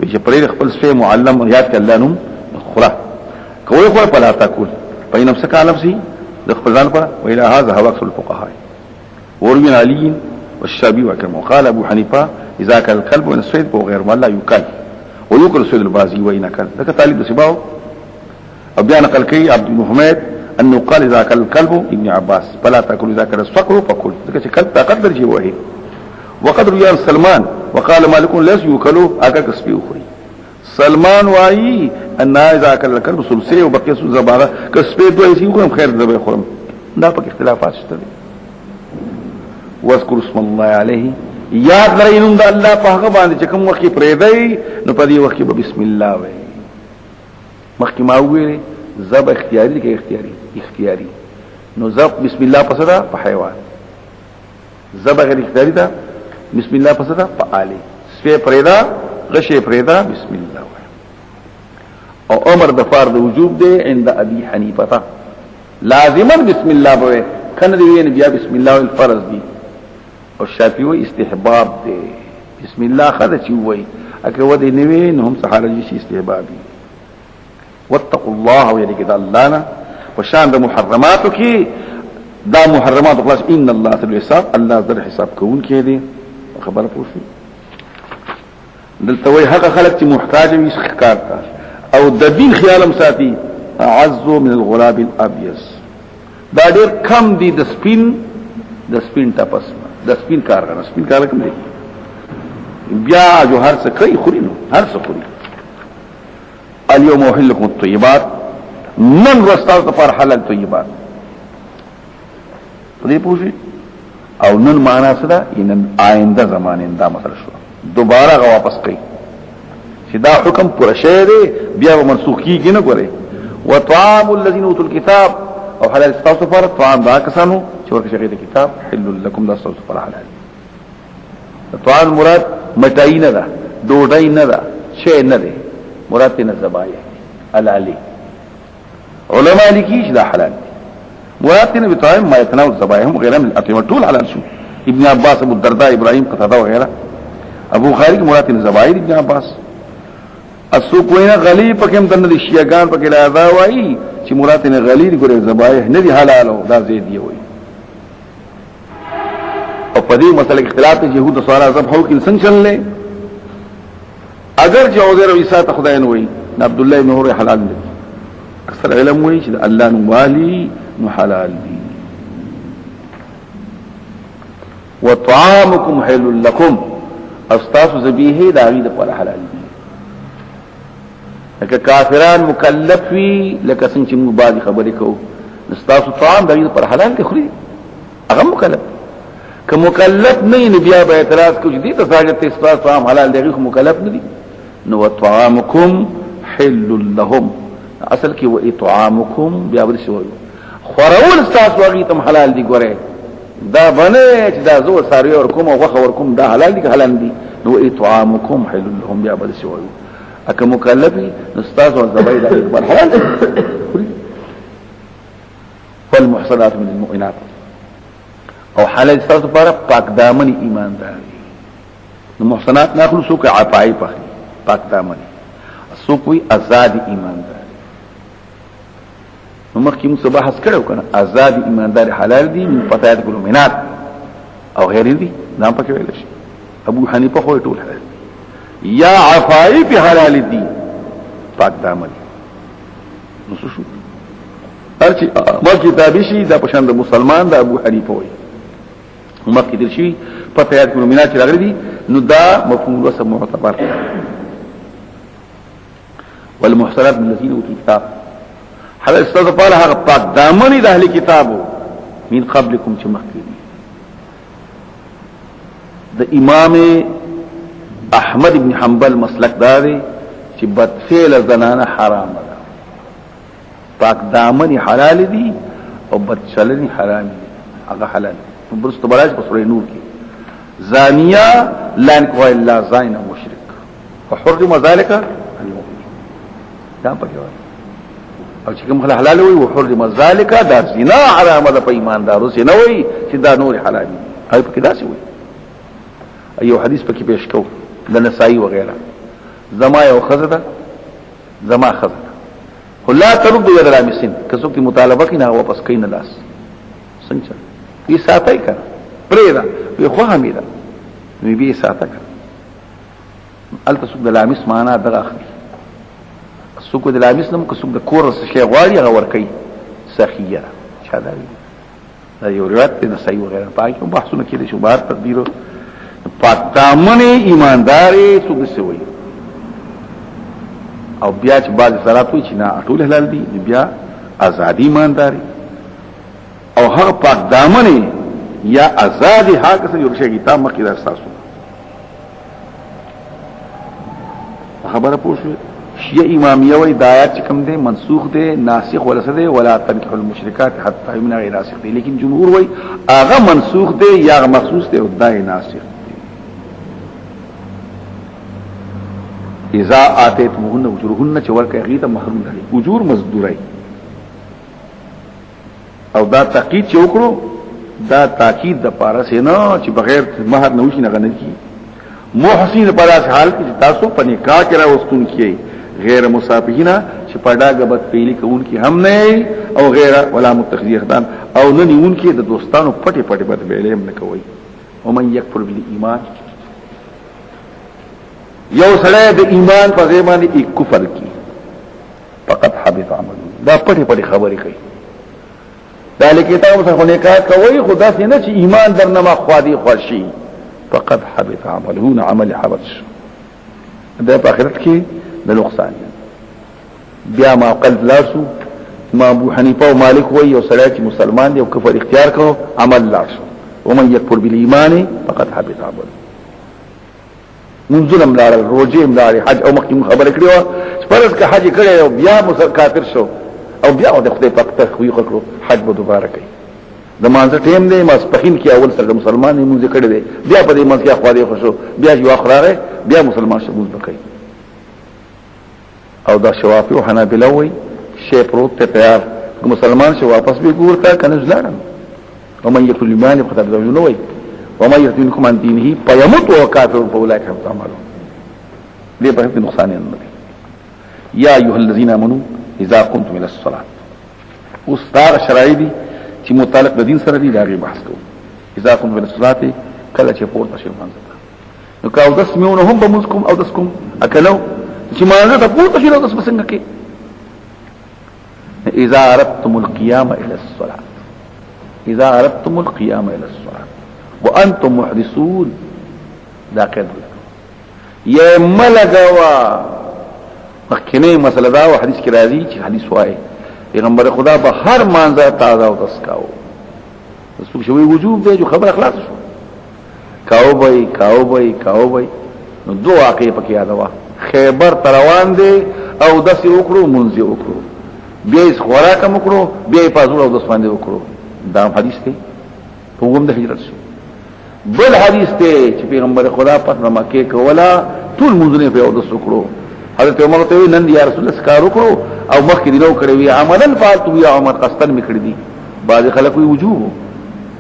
Speaker 1: چې پرې خپل سپید معلم یاد کړه نو خلا کوي خو په لا تاکل پاین امسك على نفسي د خپل ځان په ویلا هذا هو اصل الفقهاء وروي علي والشافعي وكما قال ابو حنيفه اذا كان الكلب من الصيد وغير ما لا يكل ويكل الصيد البازي وان كان ذاك طالب سباو او بيان قال كي عبد محمد انه قال اذا كان الكلب ابن عباس فلا تاكل اذا كان الصقر فكل ذاك كلب تقدر جي وهي وقد روي سلمان وقال مالك ليس يكل اكا كسبي اخري سلمان واي ان اذا كان الكلب سلسي وبقي زباغه كسبي دوی سي کوم خیر زبې خورم دا په اختلافات شته واذكر اسم الله عليه یاد لرئ د الله په هغه باندې چې کوم وخت پرې دی نو په دې وخت به بسم الله وای مخکې ما ویل زب اختیاري کې اختیاري نو زب بسم الله پس دا په حیوان زب غیر اختیاري دا بسم الله پس دا په آلی سپه پرېدا غشه پرېدا بسم الله وای او امر د فرض وجوب دی عند ابي حنيفه لازما بسم الله وای کنه دی بیا بسم الله الفرض دی او شافعي استحباب دی بسم الله خدای چې وای اګه ودی نیوی نو هم صحابه شي استحبابي واتقوا الله ويلك الله نه وشان د محرماتو کې دا محرمات خلاص ان الله تعالی حساب الله در حساب کوون کې دی خبره پوښي دلته وای هغه خلک چې محتاج وي ښکار تا او د دین خیالم ساتي اعز من الغراب الابيض دا ډېر کم دي د سپین تپس د سپین کار غره سپین کار کوم دی بیا جو هر څه کوي خوري نو هر څه خوري اليوم احل لكم الطيبات من رستاو پر حلال طيبات دې پوښي او نن معنا څه ده ان آینده زمانه دا مطلب شو دوباره واپس کوي چې دا حکم پر شی دی بیا به منسوخ کیږي نه ګوره وطعام الذين اوتوا الكتاب او حلال استاسو پر طعام دا کسانو چې ورکه شغی د کتاب حل لكم دا استاسو پر حلال طعام مراد مټای نه ده ډوډۍ نه ده شی نه ده مراد نه زبایه حلالي علماء لیکي چې دا حلال دي مراد نه بتایم ما يتناول زبایهم غیره من الاطعمه طول حلال شو ابن عباس ابو الدرداء ابراهيم قتاده وغيره ابو خالد مراد نه زبایه ابن عباس اسو کوینا غلی پکم دنه دي شیعاګان پکې لا دا وایي چې مراد نه غلی دي ګوره زبایه نه دي حلال او دا زید دی وایي او په دې مسله اختلاف ته يهود او نصارا ذبح او انسان چللې اگر جوزر او عیسی ته خدای نه وایي عبد الله بن هور حلال دي اکثر علم وایي چې الله نو والي نو حلال دي وطعامكم حل لكم استاس ذبیحه دا غي د پر حلال دي لکه کافران مکلف وی لکه څنګه چې موږ باندې خبرې کوو استاس طعام دا غي پر حلال دي خوري هغه مکلف که مکلف نه نه بیا به اعتراض کوي دي ته ځاګه ته استاس طعام حلال دي خو مکلف نه دي نو طعامكم حل لهم اصل کې و اطعامكم بیا ورسې وایو خورول استاس واغی تم حلال دي ګوره دا بنه چې دا زو ساروی ورکوم او غوخه ورکوم دا حلال دي حلال دي نو اطعامكم حل لهم بیا ورسې وایو اکه مکلفي استاس او زبای دا اکبر حلال دي والمحصنات من المؤمنات او حلال استاس پر پاک دامن ایماندار المحصنات ناخلو سو کې عفای په پاک دامن سو کوئی آزاد ایماندار نو مخکې موږ بحث کړو کنه آزاد ایماندار حلال دي من فتيات المؤمنات او غیر دي نام پکې ویل شي ابو حنیفه خو ټول حلال یا عفای په حلال دي پاک دامن نو شو ارچی ما کتابی شي دا پښند مسلمان دا ابو حنیفه وي مخکې دل شي فتيات المؤمنات چې راغلي دي نو دا مفهوم وسم معتبر والمحصنات من الذين اوتوا الكتاب حلال استاذ پاله هغه پاک دامن د اهل کتابو من قبلكم چې مخکې د امام احمد ابن حنبل مسلک داري چې بدفعل زنانه حرام ده پاک دامن حلال دي او بدچلنی حرام دي هغه حلال برست بلاش په سورې نور کې زانیه لان کو الا زائن مشرک وحرم ذلك دا پکې وایي او چې کوم حلال وي او حرم ذلك دا زنا حرام ده په ایماندارو سي نه وي چې دا نور حلال دي هاي پکې داسي وي ایو حدیث پکې پیش کو د نسائی وغيرها زما یو خزده زما خزده لا ترد يد الامسين کڅو کی مطالبه کینه واپس کین لاس څنګه یې ساتای کړه پرېدا په خو حمیدا وی به ساته کړه التسوق د لامس معنا دغه اخلي سوق د لامس نم کو سوق د کورس شي غواړي هغه ور کوي سخیه چا دا یو روایت د نسائی وغيرها پای کوم بحثونه کړي شو بهر تدبیر پاک دامن ایمانداري سوق سوی او بیا چې بعض صلات وي چې نه ټول حلال دي بیا ازادي ایمانداري او هغه پاک دامن یا ازادي هغه څه یو شی کتاب مخکې راستاسو خبره پوښتنه شیعه امامیه وی دایات چې کوم دي منسوخ دي ناسخ ولا څه دي ولا تنكحوا المشركات حتى يؤمنوا غیر ناسخ دي لیکن جمهور وی هغه منسوخ دي یا مخصوص دي او دای ناسخ اذا اتيتمهن اجورهن چور کې غیته محرم دي اجور مزدوري او دا تاکید چې وکړو دا تاکید د پاره سينه چې بغیر مہر نه وشي نه غنل کی محسن پر اس حال کې تاسو په نکاح کې راوستون کی غیر مصافحینا چې پډا غبط پیلی کوون کی هم نه او غیر ولا متخذی خدان او نه نیون کی د دوستانو پټي پټي بد ویلې هم نه کوي او من یکفر بالایمان یو سره د ایمان په ځمانه یک کفر کی فقط حبط عمل دا پټي پټي خبرې کوي دا لکتاب څخه نکاح کوي خدا څنګه چې ایمان درنه ما خوادي خوشي فقط حبط عمله عمل حبط دا په آخرت کې د نقصان بیا ما قلب لاسو ما ابو حنیفه او مالک وای او سره چې مسلمان دی او کفر اختیار کړو عمل لاسو ومن یکفر بالایمان فقط حبط عمله منځونه ملار روزي ملار حج او مخکې خبره کړو فرض که حج کړي او بیا کافر شو او بیا د خدای پاک تخویق کړو حج به دوباره کوي د مانځ ټیم دی ماسپخین کې اول سره مسلمان موږ کړي دی بیا په دې منځ کې اخواري خوشو بیا یو اخراره بیا مسلمان شبوز وکړي او دا شوافی او حنابلہ وای شی پروت ته تیار مسلمان شو واپس به ګورتا کنه ځلان او من یقتل ایمان فقد ذو وای وما يرتنكم عن دينه فيموت وهو كافر فاولئك هم تعملون دې په نقصان نه يا ايها الذين امنوا اذا قمتم الى الصلاه واستار شرعي دي چې متعلق د دین سره دي دا غي بحث کوو اذا قمتم الى الصلاه کله چې پورته شي منځ نو کاو داس میونه هم بمسکم او داسکم اکلو چې مانزه ته پورته شي نو داس بسنګ کې اذا اردتم القيام الى الصلاه اذا اردتم القيام الى الصلاه وانتم محدثون دا قید یا ملګوا مخکنه مسله دا او حدیث کې راځي چې حدیث وایي پیغمبر خدا به هر مانزه تازه او تسکاو تاسو شوی وجوب دی جو خبر اخلاص شو کاو بای نو دو واقع پکې یادوا خیبر تروان دی او داسې وکړو منځ وکړو بیا یې خوراک وکړو بیا یې پازور او د سواندې وکړو دا حدیث دی په وګم د هجرت شو بل حدیث ته چې پیغمبر خدا په مکه کې ولا ټول منځونه په او د سکړو حضرت عمر ته نن یا رسول الله سکارو کړو او مخکې دینو کړی وی عملا فالتو یا عمر قصدن میکړی دي بعض خلک وی وجوب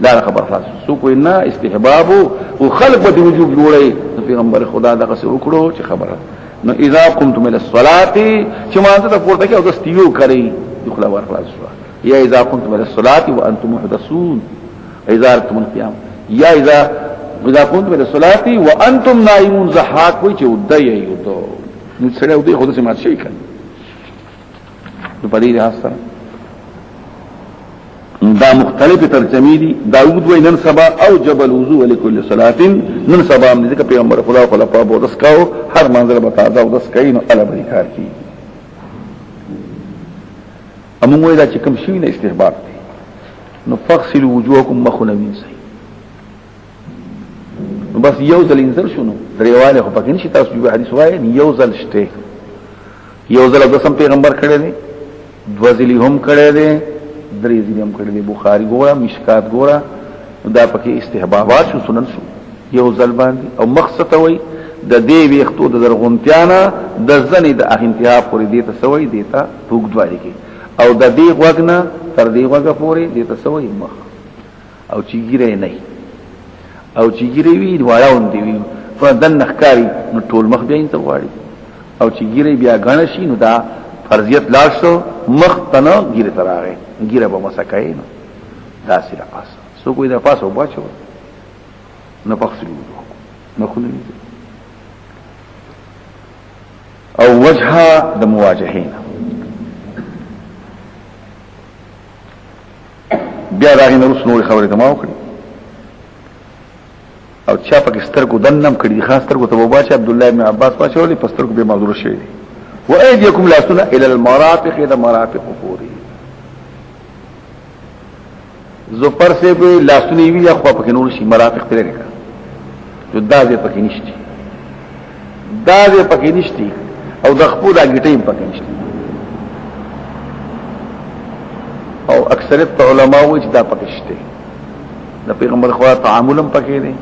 Speaker 1: لا خبر خاص سو کوئی نه استحباب او خلق به وجوب جوړي پیغمبر خدا دغه څه وکړو چې خبره نو اذا قمتم الى الصلاه چې مانځه ته پورته کې او د ستیو کوي دخل ور خلاص یا اذا قمتم الى الصلاه وانتم محدثون اذا ارتم القيام یا اذا قمتم الى الصلاه وانتم نائمون زحاق وي چې ودای یو نو سره ودی خود سمات شي کړي نو په دې حساسه دا مختلف ترجمه دي داوود وای نن سبا او جبل وضو لكل صلاه نن سبا موږ ځکه پیغمبر خدا خپل په بو دسکاو هر منځله به تازه او دس کین الله به کار کوي امو وای دا چې کوم شي نه استحباب دي نو فغسلوا وجوهكم مخنوين سي نو بس یو ځل انزل شنو دریواله خو پکې نشي تاسو یو حدیث وای یو ځل شته یو ځل د سم پیغمبر کړه دي دوزلی هم کړه دي درې ځلې هم کړه دي بخاری ګوره مشکات ګوره دا پکې استحبابات شو سنن شو یو ځل باندې او مقصد وای د دې ویختو د درغونتیانا د ځنې د انتها پورې دې ته سوې دې ته وګدوالي کې او د دې وګنا تر دې وګه پورې دې ته سوې مخ او چې ګیره نه او چې ګیره وی واړاون دی وی فدن نخکاری نو ټول مخ بیا انت واړي او چې ګیره بیا غنه شي نو دا فرضیت لاړ شو مخ تنه ګیره تراغه ګیره به مسکای نو دا سره پاس سو کوئی دا پاس او بچو نو پخسلو نو خو نه او وجه د مواجهین بیا راغی نو رسول خبره ته ما وکړي او چا پاکستان کو دنم کړي خاص تر کو ته وباچ عبد الله ابن عباس پاچولي پستر کو به معذور شي و ايديكم لا سنه الى المرافق الى مرافق قوري زفر سے به لا سني وی خو پکې نور شي مرافق تل نه جو دا دې پکې نشته دا دې پکې نشته او د خپل اګټې پکې نشته او اکثریت علماء وایي چې دا پکې شته د پیغمبر خو تعاملم پکې دي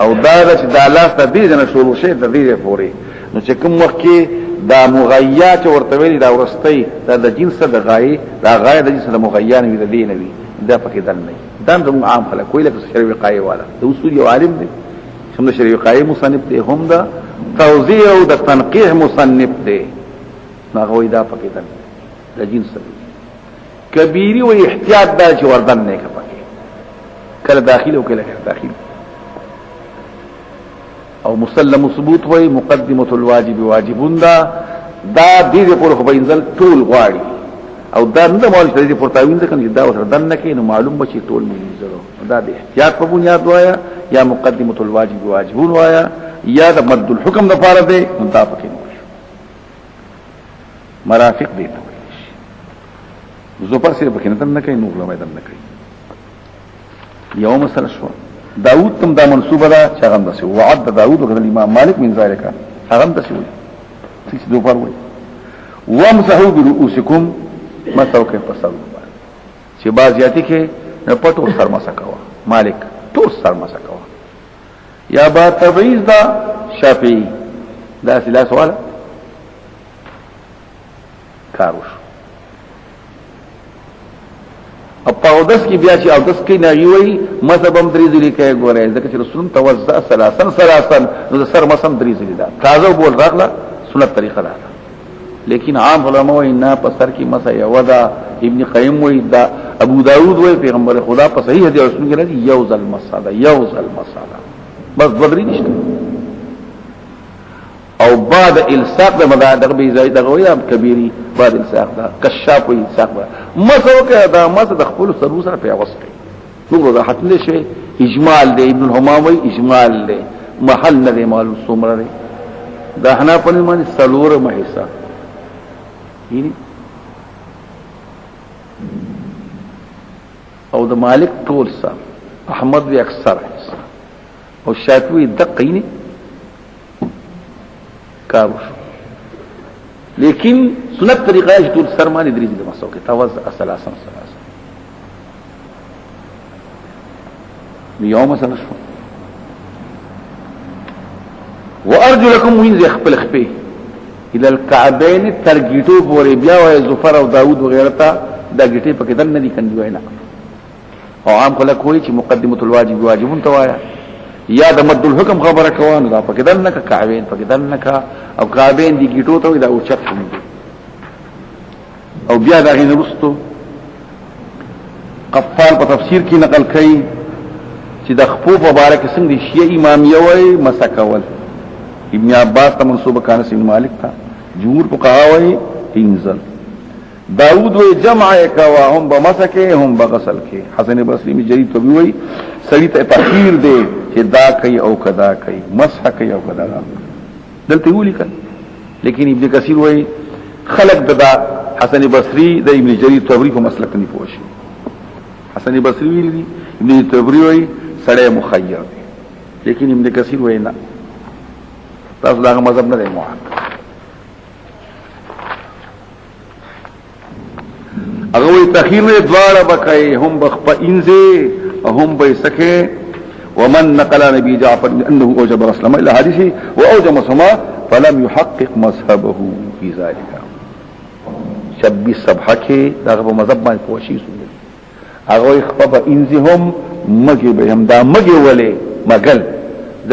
Speaker 1: او دا چې د الله ستدي نه شروع شي د دې پورې نو چې کوم وخت کې دا مغیات ورته ویلي دا ورستي دا د جنس د غایې دا غایې د جنس د مغیان وي د دې نه وي دا پکې دل نه دا د عام خلک کوئی لکه شرعي وقایې والا د اصول یو عالم دی چې د شرعي وقایې مصنف دی هم دا توضیح او د تنقیح مصنف دی هغه وي دا پکې دل د جنس کبیری و احتیاط دا چې وردن نه کپکې کله داخل او کله داخل او مسلم ثبوت وای مقدمه الواجب واجبون دا دې په خو بینځل ټول غواړي او دا نه مول شي په تاوین ځکه دا وسره دن نه کین معلوم بچي ټول مینځلو دا د احتیاط په بنیاد وایا یا مقدمه الواجب واجبون وایا یا د مد الحكم د فارغ دی مطابق مرافق دی ته زو پر سره پکې نه دن نه کین نو غلا دن نه کوي یو مسله شو داود تم دا منصوبه دا چاغم دسه وعد داود وغد الامام مالک من ذلك هغم دسه وي څه دوپر وي وامسحوا برؤوسكم مسحوا کې پسو چې بازیاتی کې نه پټو سر مسا کوا مالک ټول سر مسا کوا یا با تبعیض دا شافعی دا سلا سوال کاروش اپاودس کی بیا چې اودس کې نه وي مذهب هم درې ځلې کوي ګورای ځکه چې رسول توزع سلاسن نو سر مسم درې ځلې دا تازه بول راغله سنت طریقه ده لیکن عام علماء وایي نه په سر کې مسا یودا ابن قیم وایي دا ابو داود وایي پیغمبر خدا په صحیح حدیث رسول کې راځي یوزل مساله بس بدري نشته او بعد الساق د مدادغ به زائد غویا کبیری بعد الساق دا کشاف وي الساق مسو کې دا مس د خپل سرو سره په اوس کې نو وضاحت نشي اجمال دی ابن الحمام وي اجمال دی محل نه معلوم څومره دی دا حنا په من سلور مهسا یعنی او د مالک ټول سا احمد وی اکثر او شافعي دقینی کاروش لیکن سنت طریقہ ہے ټول سرمانی دریز د مسو کې توزع سلاسن یوم سنشو وارجلکم وین خپل خپې الى الكعبين ترګیټو پورې بیا وای زفر او داوود وغیرہ تا دا ګټې پکې دن نه دي کندي وینا او عام خلک وایي چې مقدمه الواجب واجبون توایا یا د مد الحکم خبره کوان دا پکې دن نه کعبین پکې دن نه او کعبین دي ګټو ته دا او چت او بیا دا غین رستو قفال په تفسیر کې نقل کړي چې د خپو مبارک څنګه شیعه امامیه وای مسکول ابن عباس ته منسوبه کانه ابن مالک تا جمهور فقها وای انزل داود وای جمع کوا هم بمسکه هم بغسل کې حسن بصری می جری تو وای سړی ته تخیر دی چې دا کوي او کدا کوي مسح کوي او کدا دلته ویل کړي لیکن ابن کثیر وای خلق ددا حسن بصری د ابن جری طبری په مسلک نه پوښي حسن بصری ویل دي ابن طبری وای سړی مخیر دی لیکن ابن کثیر وای نه تاسو دا مذهب نه دی موافق اگر وی تخیر نے دوارا بکائی هم بخپ انزے هم بیسکے ومن نقل نبی جعفر انه اوجب رسلم الى حدیثی و اوجب مسلمہ فلم يحقق مذهبه في ذلك 26 صبحہ کے داغب مذہب مانی پوشی سنگی اگر وی خپ انزے هم مگی بی هم دا مگی ولی مگل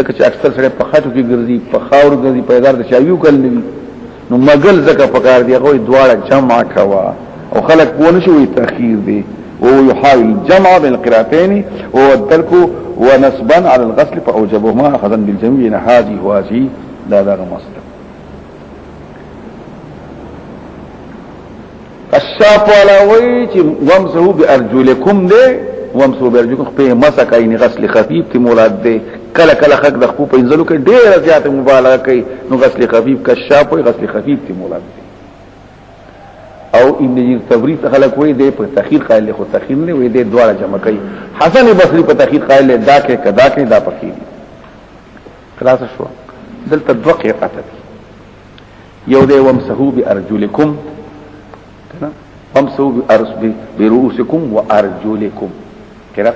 Speaker 1: ذکر چه اکثر سڑے پخاتو کی گرزی پخاور گرزی پیدار دا چاویو کل نبی نو مگل ذکر پکار دی اگر وی دوارا جمع کوا او خلق پونشوی تأخیر دی وهو يحاول الجمع بين القراءتين وهو الترك ونسبا على الغسل فأوجبهما أخذا بالجميع هذه وهذه لا داغ مصدر الشاف على ويت وامسحوا بأرجلكم دي وامسحوا بأرجلكم خپه مسك عين غسل خفيف تی مراد دي کله کله خلق د خپو پنځلو کې ډېر زیات مبالغه کوي نو غسل خفيف کشاف او غسل خفيف تی مراد دي او ابن جرير طبري خلق وې دې په تخیر قائل خو تخیر نه وې دې دواړه جمع کوي حسن بصري په تخیر قائل دا کې کدا کې دا پکې خلاص شو دلته دوه قطعه دي یو دې وامسحوا بارجلکم کنه وامسحوا برؤوسکم وارجلکم کړه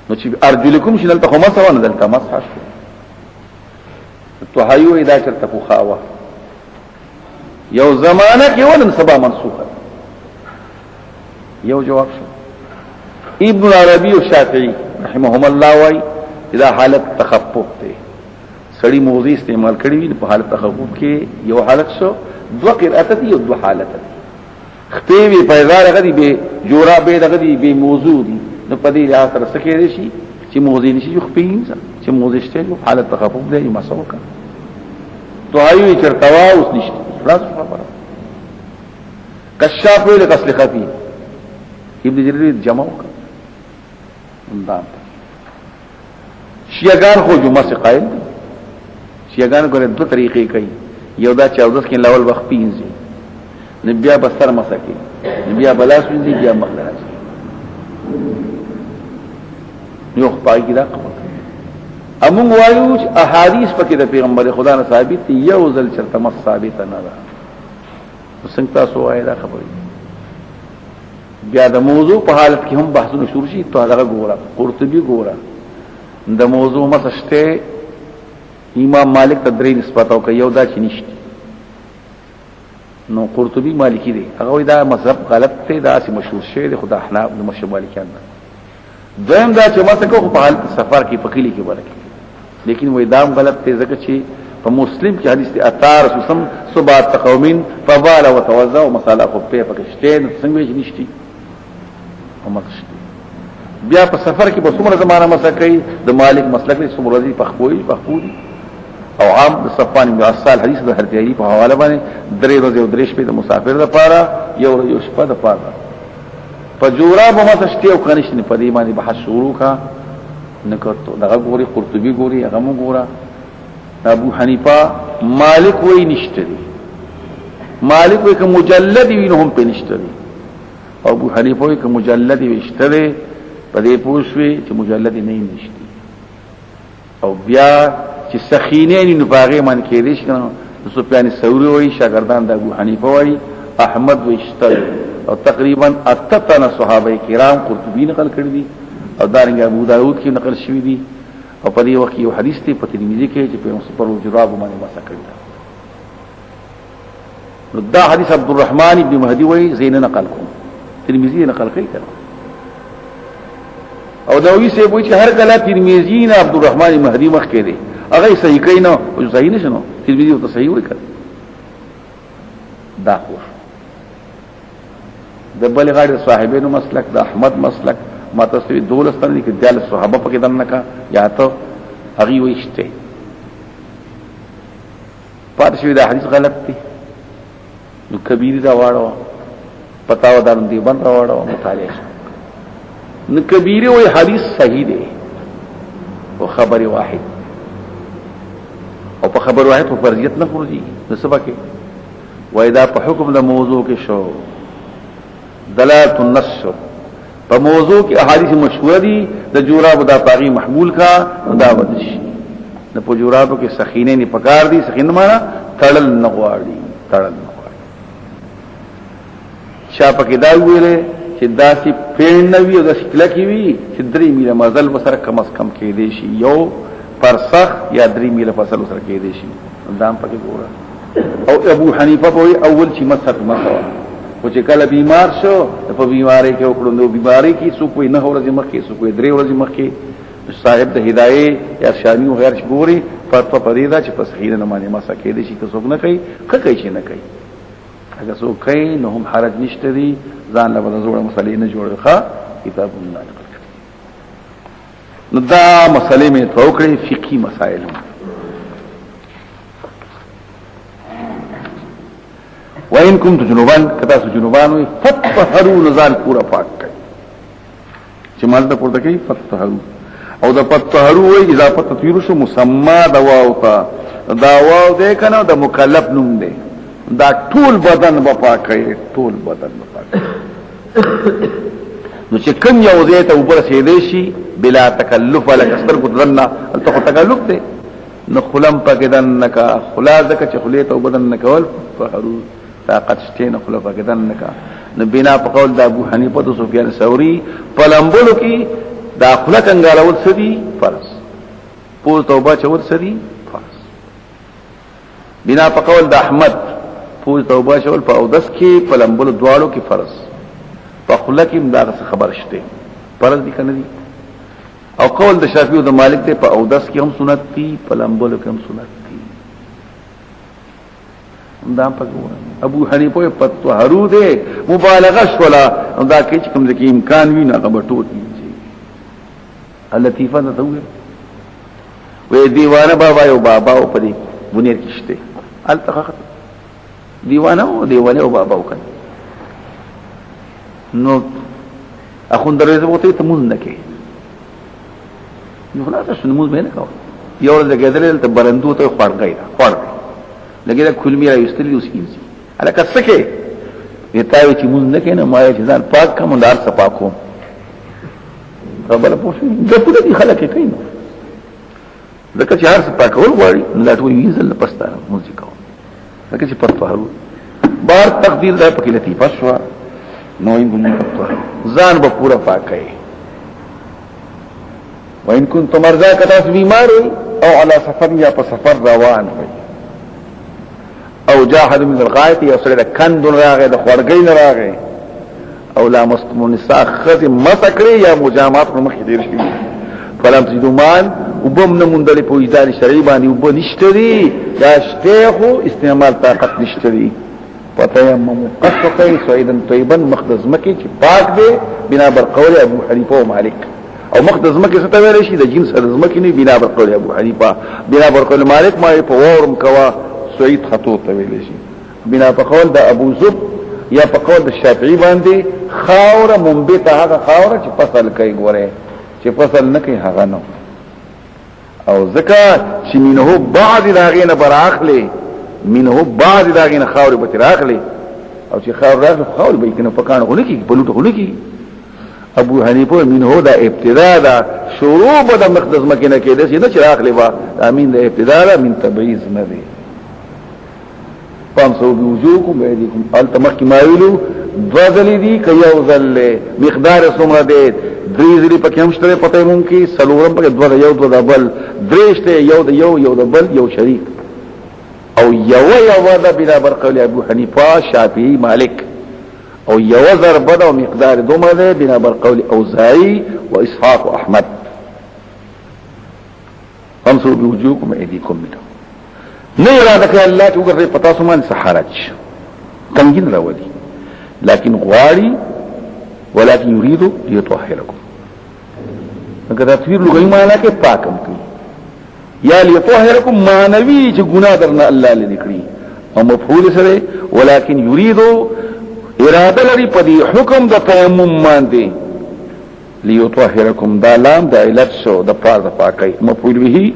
Speaker 1: نو چې ارجلکم شنل ته هم سره نه دلته مسح شو توحیو ادا چرته خو خاوه یو زمانہ کې ولن سبا منسوخه یو جواب شو ابن عربی او شافعی رحمهم الله وای اذا حالت تخفف ته سړی موضوع استعمال کړی وي په حالت تخفف کې یو حالت شو دو قرأت دي او دو حالت دي خطیوی پیغار غدی به جورا به غدی به موضوع دي نو پدې یا تر سکه شي چې موضوع نشي جو خپین چې موضوع شته حالت تخفف دی مسوکه دعایي چرتوا اوس نشته خلاص خبره کشاف له غسل خفي ابن جرير جمع اندام شیعگان خو جمعه سے قائل دي شیعگان کو دو طریقې کوي یو دا 14 کې لاول وخت پینځي نبیا بسر مسکی نبیا بلاس وینځي بیا مخلص یو خدای کی دا قبول امون وایو چې احادیث پکې د پیغمبر خدا نه ثابت دي یو ځل چرته مس ثابت نه ده څنګه تاسو وایي دا خبره بیا د موضوع په حالت کې هم بحثونه شروع شي ته هغه ګوره قرطبي ګوره د موضوع مسشته امام مالک تدری نسبت او یو دا چې نشته نو قرطبي مالکی دی هغه دا مذهب غلط دی دا چې مشهور شی دی خدای احناف د مشهور مالکیان دویم دا چې مسکه په حالت سفر کې پکېلی کې ورکه لیکن وې دام غلط دی ځکه چې په مسلم کې حدیث دی اثار رسوم صبات قومین فبال وتوزع ومصالح په پکشته څنګه چې نشتی بیا په سفر کې په څومره زمانہ مسکه د مالک مسلک دی څومره دی پخپوي او عام د صفان بن عسال حدیث د هرتیری په حواله باندې درې ورځې او درې شپې د مسافر لپاره یو شپه د پاره په جورا به متشتي او کنيشن په دې باندې بحث شروع کا نکړو دغه ګوري قرطبي ګوري هغه مو ګورا ابو حنیفه مالک وای نشته دي مالک وای ک مجلد وینهم په نشته دي او ابو حنیفه وای ک مجلد وشته دي په دې پوښوي چې مجلد نه نشته او بیا چې سخینین نو باغې من کې دي چې سفیان ثوری وای شاګردان د ابو حنیفه وای احمد وشته او تقریبا اتتنا صحابه کرام قرطبی نقل کړی دي او دارنګ ابو داود کې نقل شوی دي او په دې وخت یو حدیث ته په ترمذی کې چې په پر جراب باندې واسه کړی نو دا حدیث عبد الرحمن ابن مهدی وای زین نقل کوم ترمذی نقل کړی کړه او نووي سه وای چې هر کله ترمذی نه عبد الرحمن مهدی مخ کې دي هغه صحیح کین او صحیح نشنو ترمذی ته صحیح وای کړ دا خو د بل غاړي صاحبینو مسلک د احمد مسلک ما تاسو دولستان دي کې د صحابه په کې دنه کا یا ته هغه ويشته پاتې دا حدیث غلط دی نو کبیر دا واړو پتاو دان دی بن راوړو مطالعه نو کبیر وی حدیث صحیح دی او خبر واحد او په خبر واحد په فرضیت نه خورځي نو سبا کې وای دا په حکم د موضوع کې شو دلالت النصر په موضوع کې احادیث مشهور دي د جوراب د پاغي محمول کا دا ودشي د په جورابو کې سخینه نه پکار دي سخینه معنا تړل نغواړي چا پکې دا ویلې چې داسې پین نوي او داسې کلکی وي چې 3 میله مزل وسره کم از کم کې دي شي یو پرسخ یا 3 میله فاصله وسره کې دي شي دام پکې ګوره او ابو حنیفه په اول چې مسحت مسوا او چې کله بیمار شو په بیماری کې وکړو نو بیماری کې څوک نه ورځي مخکې څوک 3 ورځې مخکې صاحب د هدايه یا شامي او غیر شګوري فتوا پریدا چې په صحیح نه معنی مسا کې دي شي که څوک نه کوي کوي چې نه کوي اگر څوک کوي نو هم حرج نشته دي ځان له وضوړه مسلې نه جوړه ښه کتاب الله نقل کړي نو دا مسلې مې توکړې فقهي مسائل وَإِن كُنتُمْ جُنُبًا کدا سو جنوبان وي فتطهروا نزال پورا پاک کړي چې مال ته پورته کوي فتطهروا او د فتطهروا وي اضافه تطهير شو مسمى دواو تا دواو دې کنه د مکلف نوم دی دا ټول بدن په پاک کړي ټول بدن په پاک نو چې کوم یو ځای ته وبر سیدې شي بلا تکلف ولا کسر کو ظننا ته تکلف دی نو خلم پکې دنکا خلاصه چې خلیته وبدن نکول فطهروا طاقت شتین خلف کدن نکا نو بنا په قول د ابو حنیفه او سفیان ثوری په لمبلو کې داخله کنګالول سدي فرض پور توبه چور سدي فرض بنا په قول د احمد پور توبه چول په اودس کې په لمبلو دواړو کې فرض په خله کې مداغه خبر شته فرض دي کنه دي او قول د شافعي او د مالک ته په اودس کې هم سنت دي په لمبلو کې هم سنت دي دام پکوه ابو حنیفه فتطهروا دے مبالغه شولا دا کې چې کوم ځکه امکان وي نه غبټوت دي اللطیفه نه دوه وې دیوانه بابا یو بابا او پدې بنیر کېشته التخخ دیوانه او دیوانه او بابا وکړه نو اخون دروازه وته ته مونږ نه کې نو خلاص شنو مونږ به نه کاوه یو ورځ کېدل ته برندو ته خورګای خورګ لګي دا کلمی را یستلی اوس کینځي الکه سکه وتاوي چې مونږ نه کینې ما یې ځان پاک کوم دار صفاکو خبره پوښتنه د پوره دي خلک کوي نو ځکه چې هر څه پاکول غواړي لا ټول یې ځل پستانه موزیکا ځکه چې پرتوهرو بار تقدیر ده پکې لطیفه شو نو یې ګل پرتوهرو ځان به پورا پاکي وان كنتم مرضى کتاس بیمار او على سفر یا په سفر روان وي او جاهد من الغایت یا سره د کند راغې د خورګین راغې او لا مستم النساء خذ مسکری یا مجامعات مخ دیر شي فلم تجدومان وبم نمندل په ایدار شرعي باندې وب نشتري دا شتهو استعمال طاقت نشتري فتيمم قصقي سعيدا طيبا مخدز مكي چې پاک دی بنا بر قول ابو حنیفه او مالک او مخدز مکه څه ته ویل شي د جنس زمکه نه بنا بر قول ابو حنیفه بنا بر قول مالک ما په ورم کوا سعید خطوط ته ویل شي بنا په قول د ابو زب یا په قول د شافعي باندې خاور منبته هغه خاور چې فصل کوي ګوره چې فصل نه کوي هغه نو او ذکر چې منه بعض داغینه براخله منه بعض داغینه خاور به تراخله او چې خاور راغله خاور به کنه پکانه غونې کی بلوټ غونې کی ابو حنیفه منه دا ابتداء دا شروع به د مقدس مکینه کې د سینه چراغ لبا امین د ابتداء من تبعیض نه دی فامسو بوجوهکم بأيديكم التمخ ما ویلو دوزلی دی که یو ذل مقدار سمره دی دریزلی پا کمشتره پتای مونکی سلورم پا دو دا یو دو دا بل دریشته یو دا یو دا بل یو شریک او یو دا بنا برقول ابو حنیفه شافعی مالک او یو ضربه دا و مقدار دومره دی بنا برقول اوزائی و اسحاق و احمد فامسو بوجوهکم بأيديكم منه نه اراده کوي الله چې وګورئ پتا سومان سحرج تنګین راوړي لكن غواړي ولكن يريد ليطهركم اگر تفسیر لغوی معنی کې پاکم کوي یا ليطهركم معنوي چې ګناه درنه الله لنکړي او مفعول سره ولكن يريد اراده لري په دې حکم د تیمم باندې ليطهركم دا لام دا علت شو د پاره د پاکي مفعول به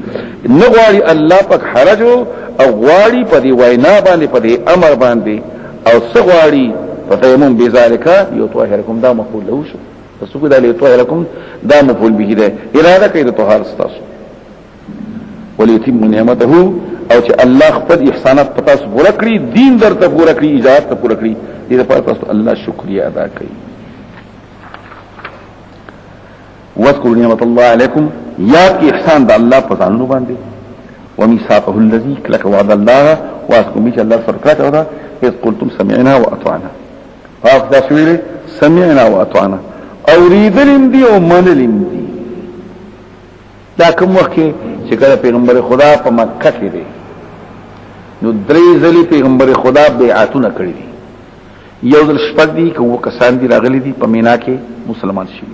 Speaker 1: نغواړي الله پاک حرج او غواړي په دې وینا باندې په دې امر باندې او سغواړي فتيمم بذلك يطهركم دا مفعول له شو تاسو دا يطهركم دا مفعول به ده اراده کوي د طهارت تاسو وليتم نعمته او چې الله خپل احسانات پتا سو پورا کړی دین درته پورا کړی اجازه ته پورا کړی دې لپاره تاسو الله شکریا ادا کوي واذكروا نعمت الله عليكم یاد کی احسان د الله په ځانونو باندې وميثاقه الذي لك وعد الله واذكروا چې الله فرقات او دا اذ قلتم سمعنا واطعنا فاذا سويل سمعنا واطعنا اوریدلم دي او منلم دي دا کوم وخت چې کله پیغمبر خدا په مکه کې دی نو درې ځلې پیغمبر خدا بیعتونه کړې دي یو ځل شپږ دي کوم کسان دي راغلي دي په مینا کې مسلمان شي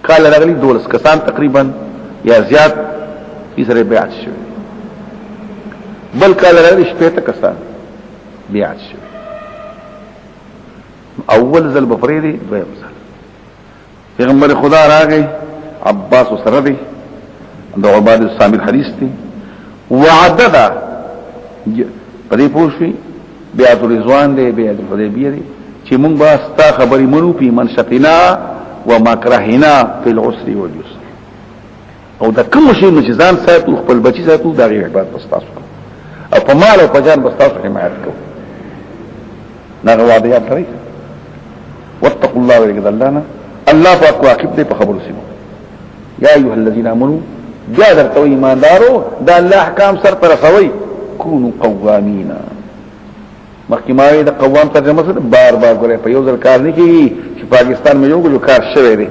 Speaker 1: کال راغلي 12 کسان تقریبا یا زیات سره بیعت شوی بل کال راغلي 18 کسان بیعت شوی اول ځل بفریدي دویم ځل پیغمبر خدا راغی عباس سره دی د عباد الصامت حدیث دی وعددا پدې پوښي بیعت رضوان دی بیعت الحدیبیه دی چې مونږ با ستا خبرې منو په منشتنا ومکرهنا فی العسر واليسر او دا کوم شي چې ځان ساتو خپل بچی ساتو دا غي عبادت بستاسو او په مال او په جان بستاسو حمایت کو نه وعده یا طریق واتقوا الله ورجل الله الله پاک واقف دی په خبرو سیمو یا ایها الذين امنوا جادر تو ایماندارو دا الله احکام سر پر رسوي كونوا قوامین مخکماوی د قوام ترجمه سره بار بار غره په یو ځل کار نه کیږي چې پاکستان مې یو ګلو کار شوی دی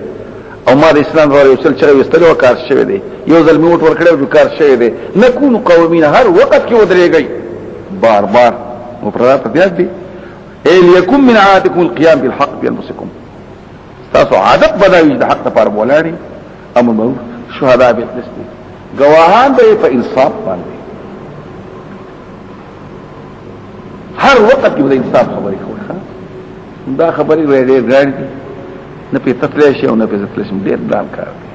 Speaker 1: او ما د اسلام غوړ یو چل چر وستلو کار شوی دی یو ځل میوټ ورکړو کار شوی دی نكون قوامین هر وخت کې ودرېږي بار بار او پرات بیا دی ليكن من عادتكم القيام بالحق بانفسكم تاسو عادت بدایي د حق لپاره بولاړي امر معروف شهدا بالقسط گواهان به په انصاف باندې هر وخت کې د انصاف خبرې کوي دا خبرې ورې ګاډي نه په تطلیع شي او نه په تطلیع شي ډېر بلان کار دی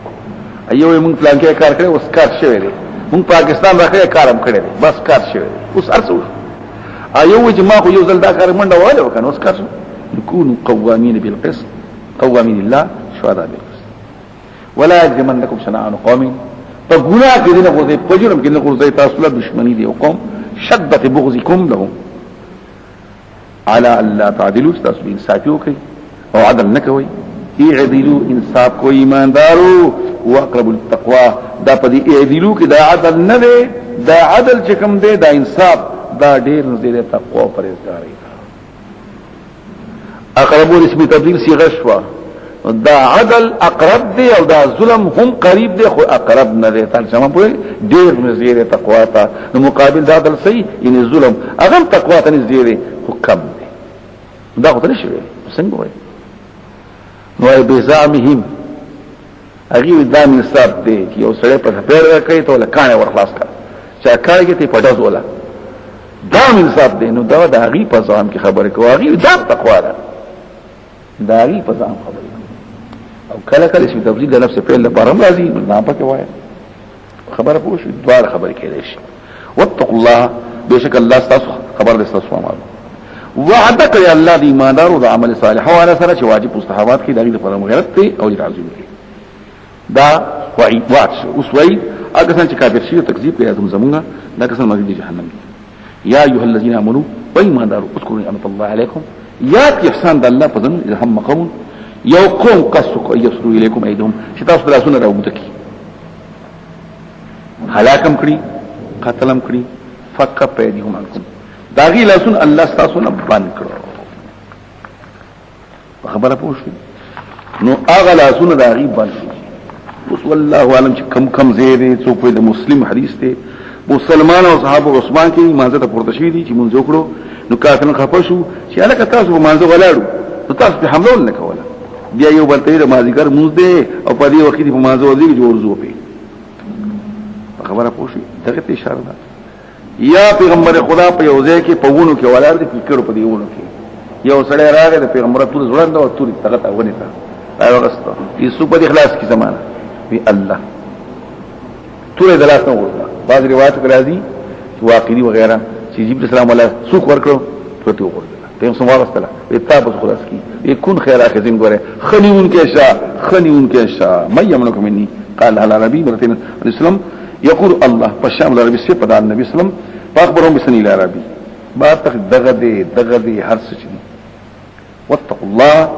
Speaker 1: ایو موږ پلان کې کار کړو اوس کار شوی دی موږ پاکستان راخې کارم کړی دی بس کار شوی اوس ارسو ایو چې ما خو یو ځل دا کار منډه واله وکنه اوس کار نكون قوامين بالقسط قوامين الله شهداء بالقسط ولا يجرمنكم شنآن قوم فغنا کې نه غوځي پجرم کې نه غوځي تاسو له دشمنی دی قوم شدت بغضکم لهم على الله تعدلوا تاسو انصافیو کوي او عدل نکوي اعدلوا انصاف کو ایماندارو واقرب التقوى دا پدې اعدلوا کې دا عدل نه دی دا عدل چې کوم دی دا انصاف دا ډېر نږدې تقوا پرهیزګاری اقرب اسم تبديل صيغه شوا دا عدل اقرب دی او دا ظلم هم قریب دی خو اقرب نه دی ترجمه په ډېر نږدې تقوا ته نو مقابل دا عدل صحیح یعنی ظلم هغه تقوا ته نږدې دی خو کم دی دا خو نه شوی څنګه وایي نو بزعمهم اغي دا انصاف دی چې یو سړی په خبر راکړي ته لکانه ور خلاص کړ چې کارګي ته پټاز ولا دا انصاف دی نو دا د اغي په ځان کې خبره کوي اغي دا تقوا ده دا اغي په ځان خبره او کله کله چې تبدیل د نفس په لپاره راځي نه پکې وایي خبره پوښي دوار خبره کېږي شي واتقوا الله بشک الله تاسو خبر دې تاسو معلوم وعدك يا الله دي ایماندارو د عمل صالح او انا سره چې واجب مستحبات کې دغه لپاره مغیرت ته او تعظیم کې دا وعید اوس وعید اګه څنګه چې کافر شي تکذیب کوي ادم زمونږه دا کسان مګي دي جهنم یا ایها الذين امنوا ایماندارو اذكروا نعمت الله عليكم یا احسان د الله په ځن هم قوم یو قوم قصوا يسروا اليكم ايدهم چې تاسو دراسونه راوځي هلاکم کړی قتلم کړی فك پيدهم عنكم داغي لاسون الله تاسو نه بند کړو خبره پوښتنه نو هغه لاسون داغي بند اوس والله عالم چې کم زیره څو په د مسلم حدیث ته مسلمان او صحابه عثمان کې مانزه ته پورته شي دي چې مونږ وکړو نو کافرن خپه شو چې الکه تاسو مانزه ولاړو نو تاسو په حمله نه کوله بیا یو بلته د مازیګر موږ دې او په دې وخت کې په مانزه ورځي جوړ زو په خبره پوښي دغه ته اشاره ده یا پیغمبر خدا په یو ځای کې په وونو کې ولر دي فکر په دی وونو کې یو سړی راغی د پیغمبر ټول ځوړند او ټول طاقت ونی تا راو غستا یسوع په اخلاص کې زمانہ وی الله ټول دلاس نه ورته بعض روایت کې راځي واقعي وغیرہ چې جبرئیل السلام علیه سوق ورکړو پروتي وګورل پیغمبر صلی الله علیه وسلم اتاب خلاص کی يكون خير اخذين غره خنيون کې شا مې يمنك مني قال على نبي مرتين الاسلام يقول الله فشام العربي سے پدا النبي صلی الله علیه وسلم فاخبرهم بسنی العربي با تک دغه هر څه دي واتقوا الله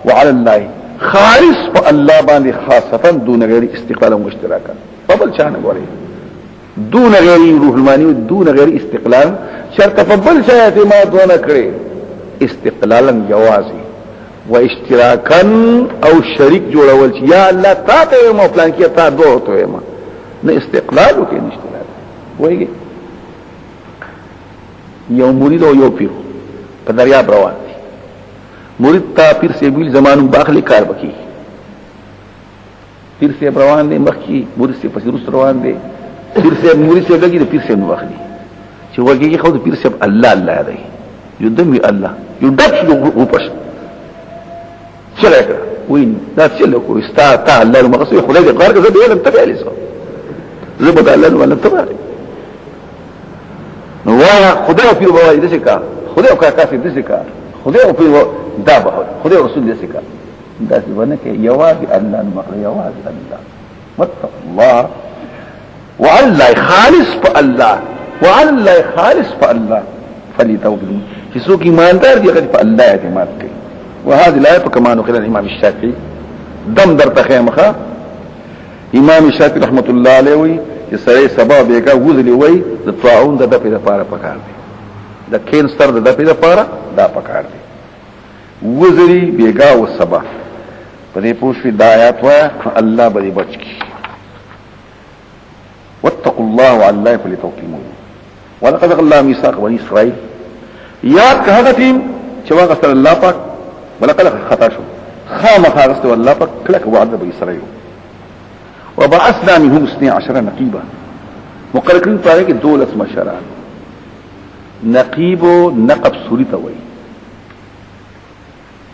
Speaker 1: وعلى الله خالص فالله باندې خاصه دون غیر استقلال او اشتراکا فبل چانه غوري دون غیر روح المانی دون غیر استقلال شرط فبل شای اعتماد ونه کړي استقلالا جوازي واشتراكا او شریک جوړول چې یا الله تا ته مو پلان کې تا دوه ته ما نه استقلال او کې اشتراک وایي یو مرید او یو پیر په دریاب روان دي مرید تا پیر سے بیل زمانو باخلی کار بکی پیر سے روان دي مخکی مرید سے پس روس روان دي پیر سے مرید سے لګي د پیر سے نو واخلي چې ورګي خو د پیر سے الله الله دی یو دمي الله یو دښ یو وپش چلګه وین دا چلو کو استا تا الله المقصود خدای دې قرار کې زه به تبع لسه زه به الله ولا تبع نو واه خدای پیر بوای دې څه خدای او کافر دې څه خدای او پیر دا به خدای رسول دې څه دا څه ونه کې یوازې الله المقصود یوازې الله واتق الله وعلى الله خالص فالله وعلى الله خالص فالله فليتوكلوا چې څوک ایماندار دي هغه په الله اعتماد کوي وهذه الايه كما نقل الامام الشافعي دم در تخيمخه امام الشافعي رحمه الله عليه وي چې سړی سبا بیګه وزلی وي د طاعون د دپې لپاره پکار دي د کینسر د دپې لپاره دا پکار دي وزلی بیګه او سبا په دې پوښتنه د آیات وا الله به بچ کی واتقوا الله وعلى الله فليتوكلوا ولقد الله ميثاق بني اسرائيل یاد هغه ټیم چې واغستل الله پاک ولقد خطا شو خامخ واغستل الله پاک کله وعده به اسرائيل وبعثنا منهم 12 نقيبا مقررين پاره کې 12 مشران نقيب او نقب سوري ته وایي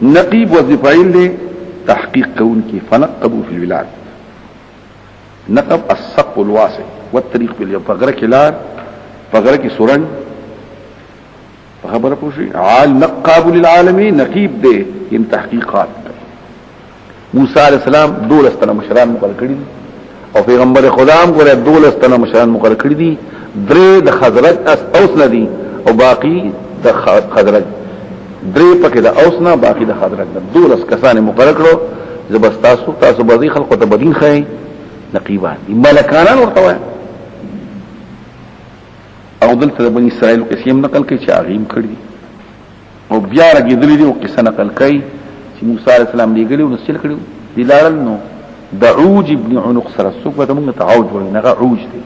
Speaker 1: نقيب وظیفه له تحقیق کون کې فنقبوا في البلاد نقب السقف الواسع والطريق بالفقره کې لار فقره کې سورن خبره پوښي عال نقاب للعالمين نقيب دې ان تحقیقات موسی علیہ السلام 12 تنه مشران مقرر کړی دي او پیغمبر خدا هم ګوره 12 تنه مشران مقرر کړی دي 3 د خزرج اوس ندي او باقی د خزرج 3 پکې د اوس نه باقی د خزرج 12 کسان مقرر کړو زبستاسو تاسو بازی خلقو ته بدین خای نقیبان دي ملکانان ورته او دلته د بنی اسرائیل قسم نقل کوي چې عظیم کړی او بیا راګیدلی دی او قصه نقل کوي چې موسی علیہ السلام لګلی او نسل کړو دلال نو دعوج ابن عنق سره څوک به موږ تعوج وایي نه عوج دی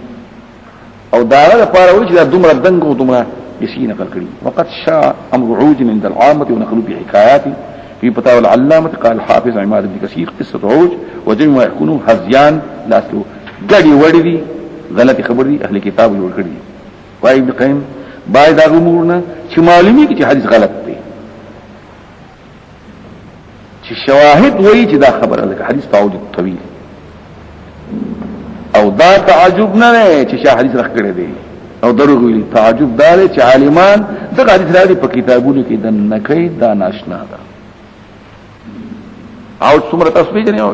Speaker 1: او داغه لپاره وایي چې دا دومره دنګ او دومره یسی نقل کړی وقد شاء امر عوج عند العامه ونقلوا بحكايات في فتاوى العلامه قال الحافظ عماد بن كثير قصه عوج وجمع يكونوا هزيان لاسلو غړي وړي دي غلطي خبر دي اهل کتاب جوړ کړی وای ابن قیم باید دا امورنا چې معلومی کی چې حدیث غلط دی چې شواهد وایي چې دا خبره ده حدیث تعوج طویل او دا تعجب نه چې حدیث راخ کړی دی او دروغ ویلي تعجب دا چې عالمان دا حدیث راځي په کتابونو کې د نکي دا ناشنا ده او څومره تاسو پیژنئ او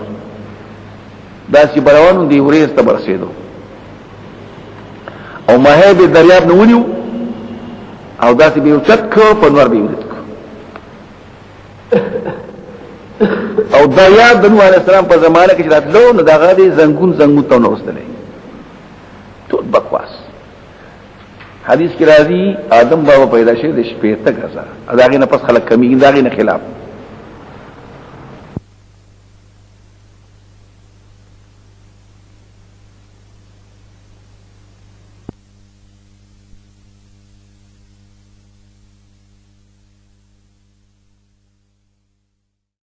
Speaker 1: دا چې بروانو دی ورېس ته برسېدو او مهيب دریاب نو ونیو او داسې به اوچت کو په نور به ولید کو او دریاب د نوح علیه السلام په زمانه کې چې راتلو نو دغه دي زنګون ته نو وسدلې ټول بکواس حدیث کې راځي آدم بابا پیدا شه د شپې ته غزا اداغه نه پس خلک کمی داغه نه خلاف